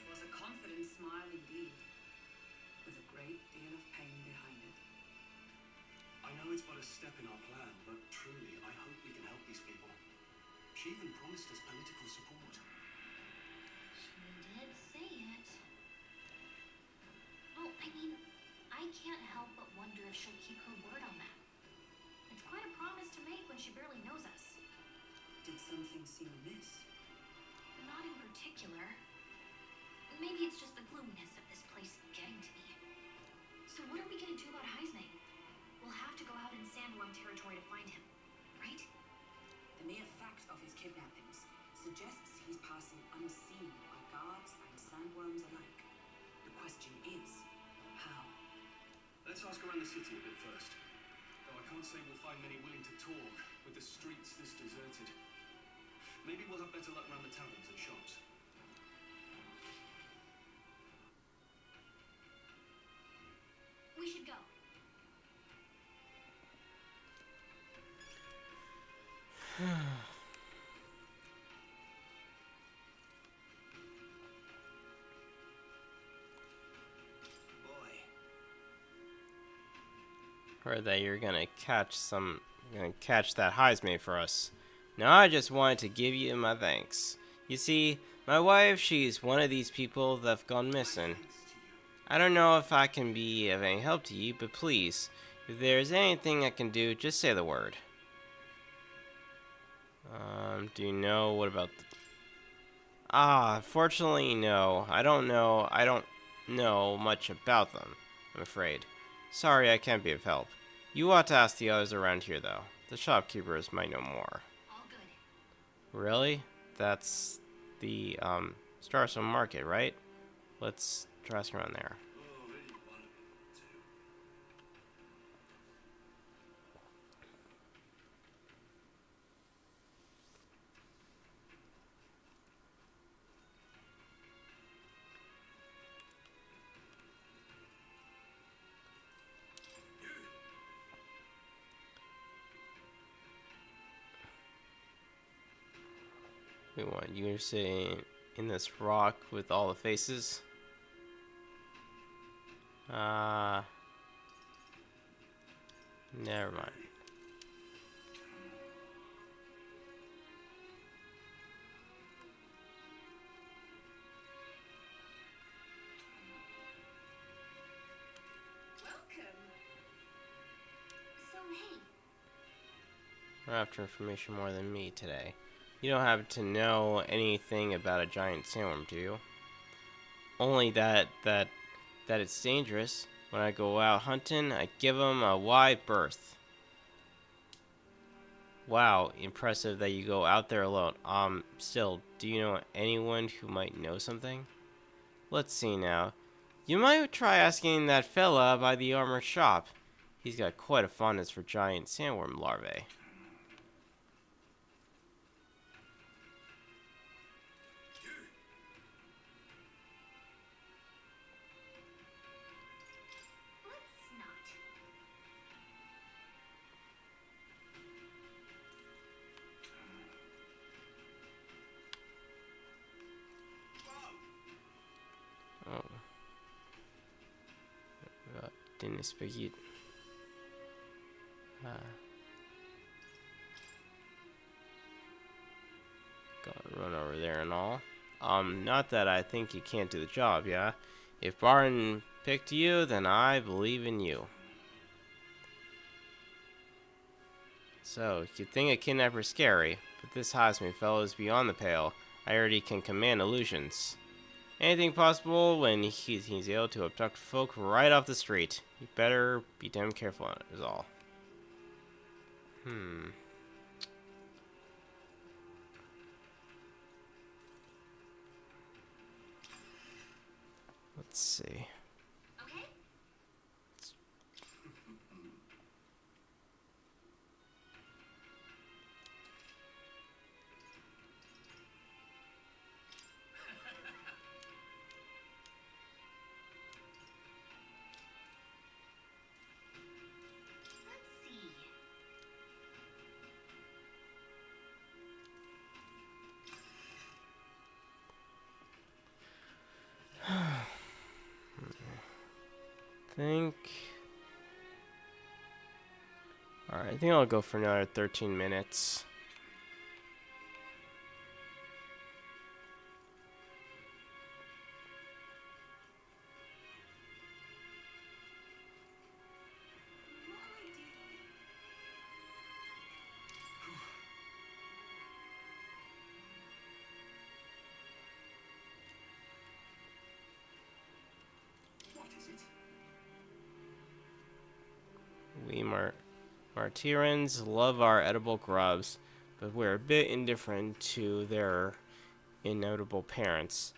It was a confident smile indeed, with a great deal of pain behind it. I know it's but a step in our plan, but truly, I hope we can help these people. She even promised us political support. She did say it. Well, I mean, I can't help but wonder if she'll keep her word on that. It's quite a promise to make when she barely knows us. Did something seem amiss? Not in particular. Maybe it's just the gloominess of this place getting to me. So what are we gonna do about Heisman? We'll have to go out in Sandworm territory to find him, right? The mere fact of his kidnappings suggests he's passing unseen by guards and sandworms alike. The question is, how? Let's ask around the city a bit first. Though I can't say we'll find many willing to talk with the streets this deserted. Maybe we'll have better luck around the taverns and shops. Heard that you're gonna catch that Heisman for us. Now I just wanted to give you my thanks. You see, my wife, she's one of these people that've gone missing. Thanks to you. I don't know if I can be of any help to you, but please, if there's anything I can do, just say the word. Do you know what about fortunately, no. I don't know much about them, I'm afraid. Sorry, I can't be of help. You ought to ask the others around here, though. The shopkeepers might know more. All good. Really? That's the, Starstone Market, right? Let's try asking around there. Already one of them or two. We want you to sit in this rock with all the faces. Never mind. Welcome. So, hey, We're after information more than me today. You don't happen to know anything about a giant sandworm, do you? Only that it's dangerous. When I go out hunting, I give them a wide berth. Wow, impressive that you go out there alone. Still, do you know anyone who might know something? Let's see now. You might try asking that fella by the armor shop. He's got quite a fondness for giant sandworm larvae. let's not. Oh. Didn't expect you. Gotta run over there and all. Not that I think you can't do the job, yeah? If Barton picked you, then I believe in you. So, you'd think a kidnapper's scary, but this Heisman fellow is beyond the pale. I already can command illusions. Anything possible when he's able to abduct folk right off the street. You better be damn careful, is all. Let's see. Okay? Let's see. Alright, I think I'll go for another 13 minutes. What is it? We Martyrans love our edible grubs, but we're a bit indifferent to their inevitable parents.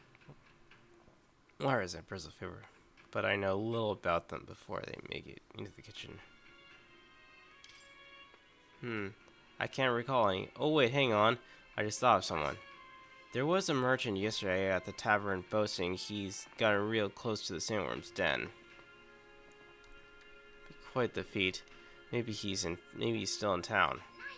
Why is that Bristle Fever? But I know little about them before they make it into the kitchen. I can't recall any. Oh wait, hang on. I just thought of someone. There was a merchant yesterday at the tavern boasting he's gotten real close to the sandworm's den. Quite the feat. Maybe he's still in town. Nice.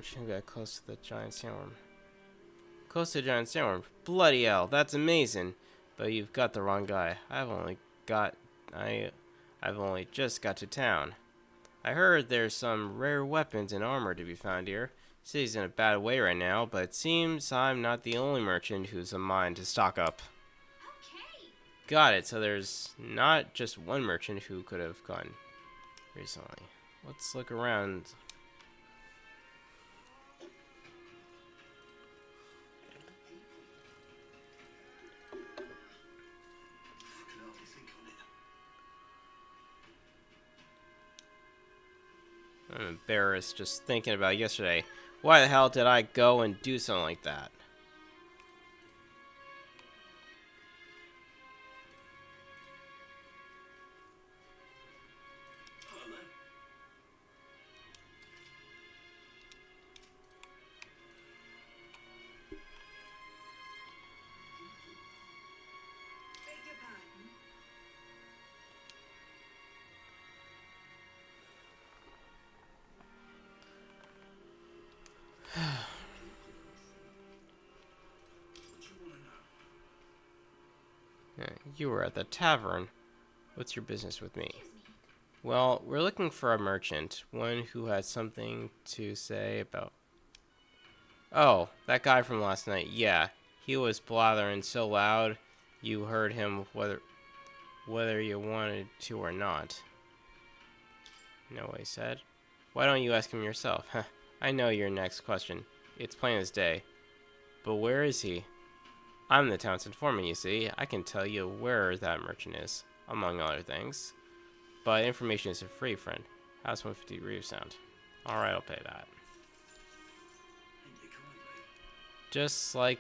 Merchant got close to the giant sandworm. Close to the giant sandworm. Bloody hell, that's amazing. But you've got the wrong guy. I've only just got to town. I heard there's some rare weapons and armor to be found here. City's in a bad way right now, but it seems I'm not the only merchant who's a mind to stock up. Okay. Got it, so there's not just one merchant who could have gone recently. Let's look around. I can hardly think on it. I'm embarrassed just thinking about yesterday. Why the hell did I go and do something like that? Hello there. Beg your pardon? What do you want to know? You were at the tavern. What's your business with me? Excuse me. Well, we're looking for a merchant. One who has something to say about... Oh, that guy from last night. Yeah, he was blathering so loud you heard him whether you wanted to or not. No, what he said. Why don't you ask him yourself? I know your next question. It's plain as day. But where is he? I'm the town's informant, you see. I can tell you where that merchant is, among other things. But information isn't free, friend. How's 150 Reef sound? Alright, I'll pay that. Thank you kindly.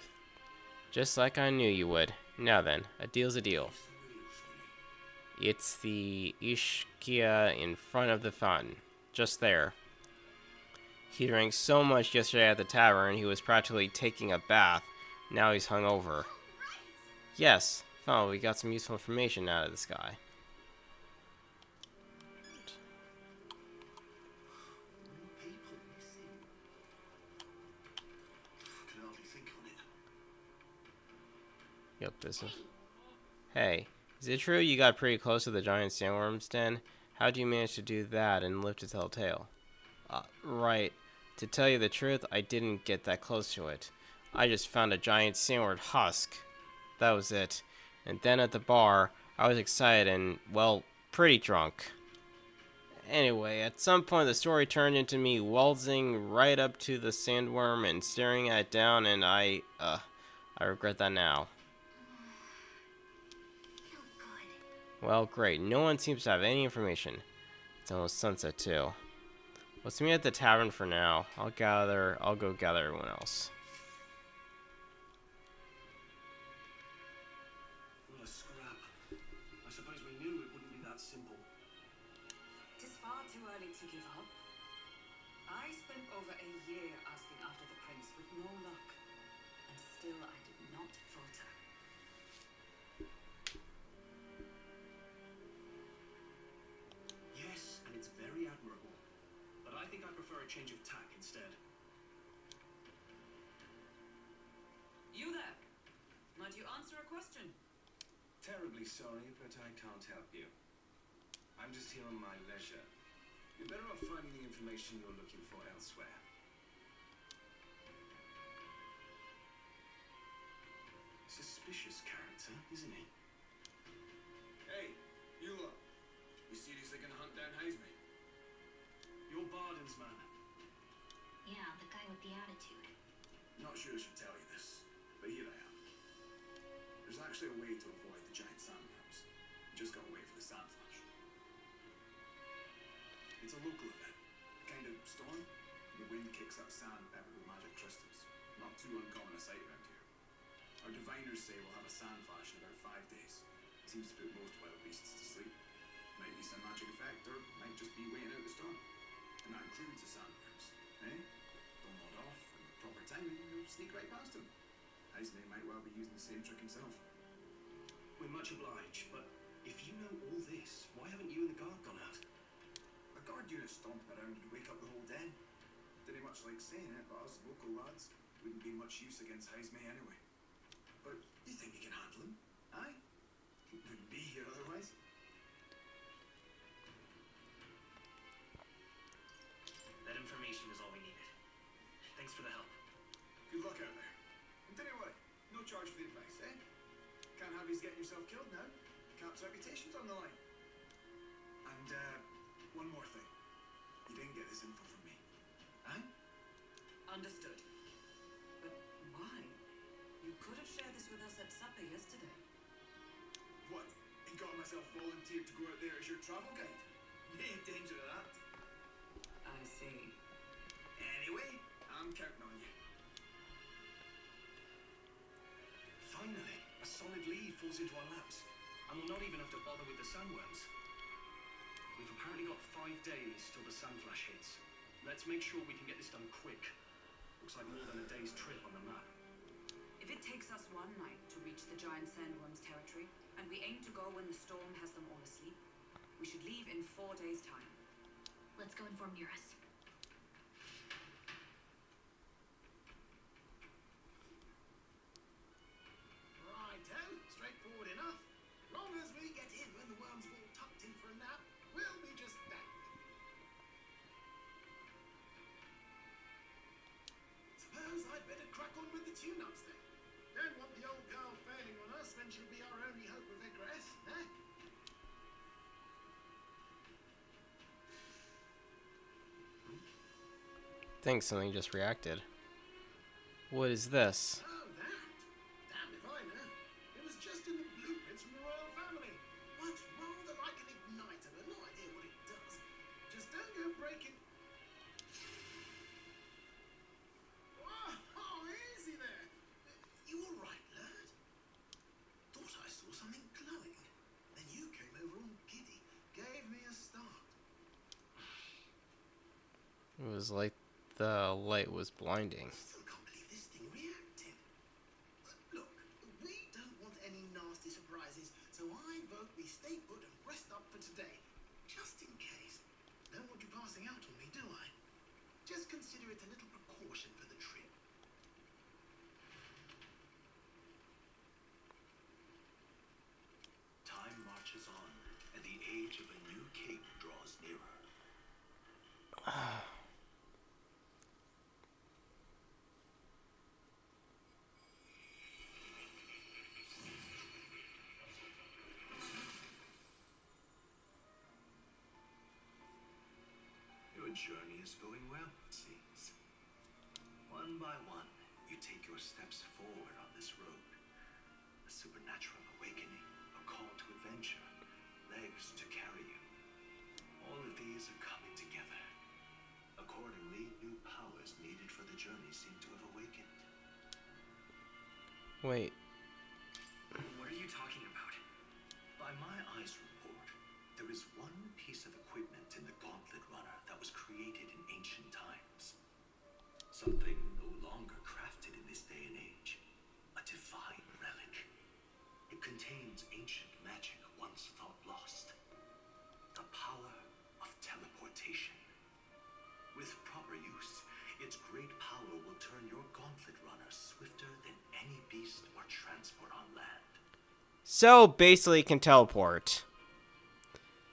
Just like I knew you would. Now then, a deal's a deal. What's the real, Sonny? It's the Ishkia in front of the fountain. Just there. He drank so much yesterday at the tavern, he was practically taking a bath. Now he's hungover. Yes. Oh, we got some useful information out of this guy. More people missing. I can hardly think on it. Yep, this is... Hey, is it true you got pretty close to the giant sandworm's den? How'd you manage to do that and live to tell a tale? Right. To tell you the truth, I didn't get that close to it. I just found a giant sandworm husk. That was it. And then at the bar, I was excited and, well, pretty drunk. Anyway, at some point the story turned into me waltzing right up to the sandworm and staring at it down, and I regret that now. Oh, God. Well, great. No one seems to have any information. It's almost sunset, too. Let's meet at the tavern for now. I'll go gather everyone else. What a scrap. I suppose we knew it wouldn't be that simple. It is far too early to give up. I spent over a year asking after the prince with no luck, and still I did not falter. Yes, and it's very admirable. But I think I prefer a change of tack instead. You there? Might you answer a question? Terribly sorry, but I can't help you. I'm just here on my leisure. You're better off finding the information you're looking for elsewhere. Suspicious character, isn't he? Hey, you lot. You seriously gonna hunt down Hazemate? You're Barden's man. Yeah, the guy with the attitude. Not sure I should tell you this, but here I am. There's actually a way to avoid the giant sandworms. You just gotta wait for the sand flash. It's a local event, a kind of storm. The wind kicks up sand peppered with magic crystals. Not too uncommon a sight around here. Our diviners say we'll have a sand flash in about 5 days. Seems to put most wild beasts to sleep. Might be some magic effect, or might just be waiting out the storm. And that includes the sandworms, eh? They'll nod off, and at proper timing, you'll sneak right past him. Heisman might well be using the same trick himself. We're much obliged, but if you know all this, why haven't you and the guard gone out? A guard unit stomping around would wake up the whole den. Didn't much like saying it, but us local lads wouldn't be much use against Heisme anyway. But you think you can handle him? Aye? Wouldn't be here otherwise. That information is all we needed. Thanks for the help. Good luck out there. And don't worry, no charge for the advice, eh? Can't have you getting yourself killed now. Cap's reputation's on the line. And, one more thing. You didn't get this info from me. Aye? Understood. But why? You could have shared this with us at supper yesterday. What? And got myself volunteered to go out there as your travel guide? You ain't in danger of that. I see. Anyway, I'm counting on you. Finally, a solid lead falls into our laps, and we'll not even have to bother with the sandworms. We've apparently got 5 days till the sand flash hits. Let's make sure we can get this done quick. Looks like more than a day's trip on the map. If it takes us one night to reach the giant sandworm's territory, and we aim to go when the storm has them all asleep, we should leave in 4 days' time. Let's go inform Eurus. Righto, straightforward enough. Long as we get in when the worms have all tucked in for a nap, we'll be just that. Suppose I'd better crack on with the tune-ups then. Don't want the old girl failing on us when she'll be our only hope of egress, eh? Think something just reacted. What is this? Oh, that? Damn if I know. It was just in the blueprints from the royal family. What? Rather like an igniter, but no idea what it does. Just don't go breaking... Oh, easy there. You all right, lad? Thought I saw something glowing. Then you came over all giddy. Gave me a start. It was like the light was blinding. Still can't believe this thing reacted. Look, we don't want any nasty surprises, so I vote we stay put and rest up for today. Just in case. Don't want you passing out on me, do I? Just consider it a little precaution for the trip. Time marches on, and the age of a new king draws nearer. Your journey is going well, it seems. One by one, you take your steps forward on this road. A supernatural awakening, a call to adventure, legs to carry you. All of these are coming together. Accordingly, new powers needed for the journey seem to have awakened. Wait. What are you talking about? By my eyes report, there is one piece of equipment in the Gauntlet Runner that was created in ancient times. Something no longer crafted in this day and age. A divine relic. It contains ancient magic once thought lost. The power of teleportation. With proper use, its great power will turn your Gauntlet Runner swifter than any beast or transport on land. So basically it can teleport.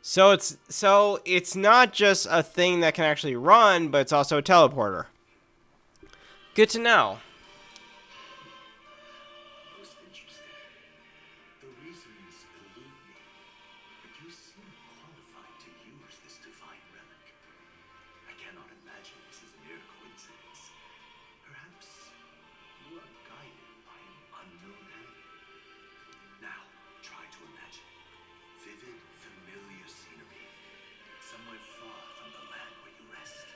So it's not just a thing that can actually run, but it's also a teleporter. Good to know. Most interesting. The reasons elude me, but you seem qualified to use this divine relic. I cannot imagine this is a mere coincidence. Perhaps you are guided by an unknown hand. Now, try to imagine vivid, familiar scenery, somewhere far from the land where you rest.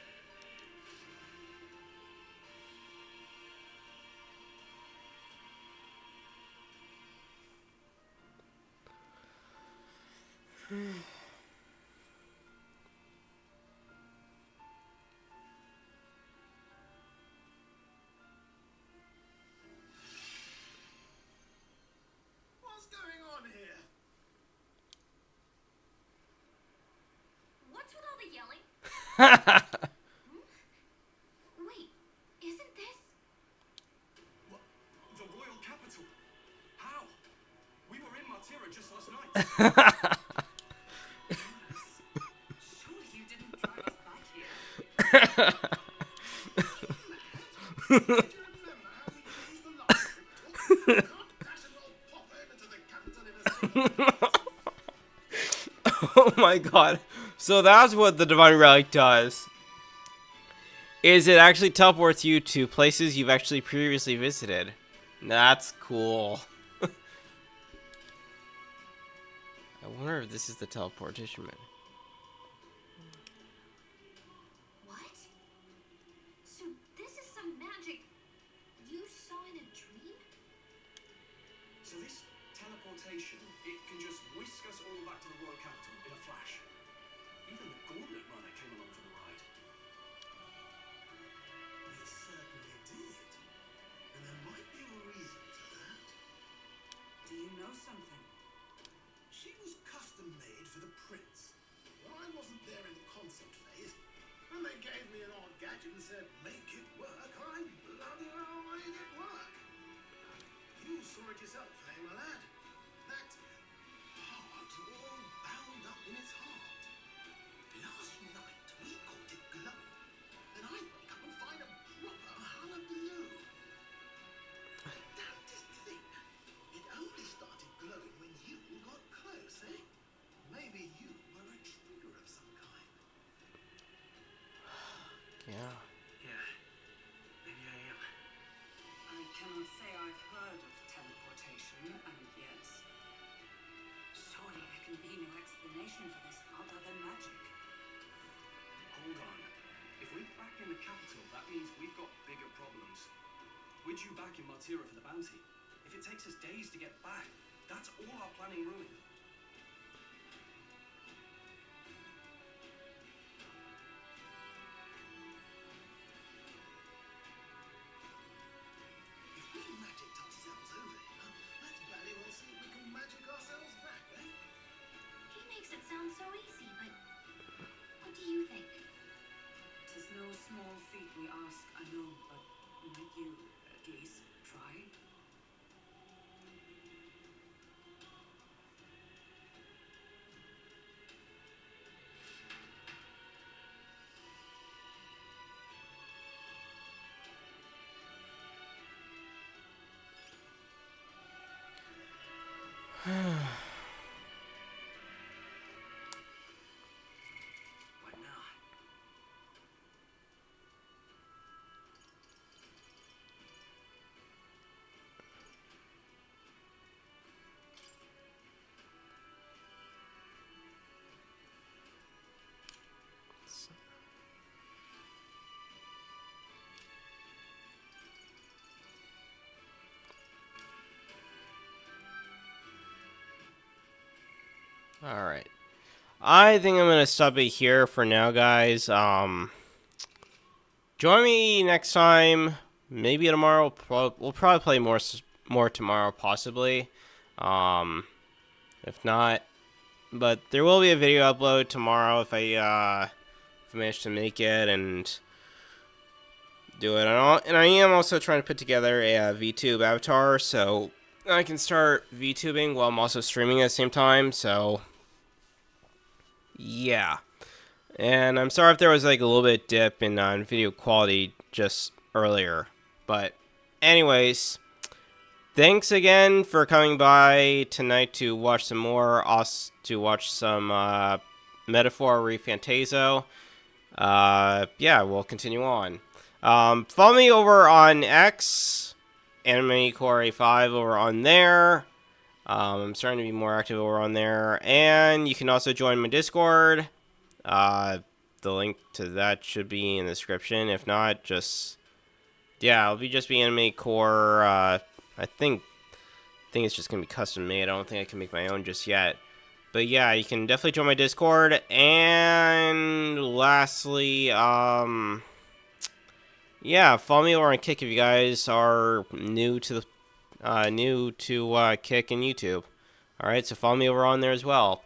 What's going on here? What's with all the yelling? Martira just last night. Surely you didn't drive us back here. Do you remember how we closed the last crypto? Can't dash an old pop over to the capital in a single Oh my god. So that's what the Divine Relic does. Is it actually teleports you to places you've actually previously visited. That's cool. I wonder if this is the teleportation method. What? So this is some magic you saw in a dream? So this teleportation, it can just whisk us all back to the royal capital in a flash. Even the gauntlet runner came along for the ride. It certainly did. And there might be a reason for that. Do you know something? She was custom made for the prince. Well, I wasn't there in the concept phase. When they gave me an odd gadget and said, make it work, I bloody well made it work. You saw it yourself, eh, my lad? That part all bound up in its heart. Last night we caught it glowing, and I wake up and find a proper hullabaloo. Damnedest thing. It only started glowing when you got close, eh? Maybe you were a trigger of some kind. Yeah. Yeah, maybe I am. I cannot say I've heard of teleportation, and yet surely there can be no explanation for this other than magic. Hold on. If we're back in the capital, that means we've got bigger problems. We're due back in Martira for the bounty. If it takes us days to get back, that's all our planning ruined. If we magicked ourselves over here, let's bloody well see if we can magic ourselves back, eh? He makes it sound so easy, but what do you think? Tis no small feat we ask, I know, but might you at least try? What now? Alright. I think I'm gonna stop it here for now, guys. Join me next time. Maybe tomorrow. We'll probably play more tomorrow, possibly. If not, but there will be a video upload tomorrow if I manage to make it and do it. And I am also trying to put together a VTube avatar, so I can start VTubing while I'm also streaming at the same time. So yeah. And I'm sorry if there was like a little bit dip in video quality just earlier. But anyways, thanks again for coming by tonight to watch some more, to watch some Metaphor ReFantazio. Yeah, we'll continue on. Follow me over on X, AnimeCore85 over on there. I'm starting to be more active over on there. And you can also join my Discord. The link to that should be in the description. If not, just... yeah, it'll just be AnimeCore. I think it's just going to be custom made. I don't think I can make my own just yet. But yeah, you can definitely join my Discord. And lastly, yeah, follow me over on Kick if you guys are new to the Kick and YouTube. Alright, so follow me over on there as well.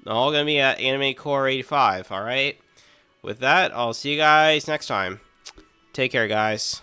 All gonna be at AnimeCore85, alright? With that, I'll see you guys next time. Take care, guys.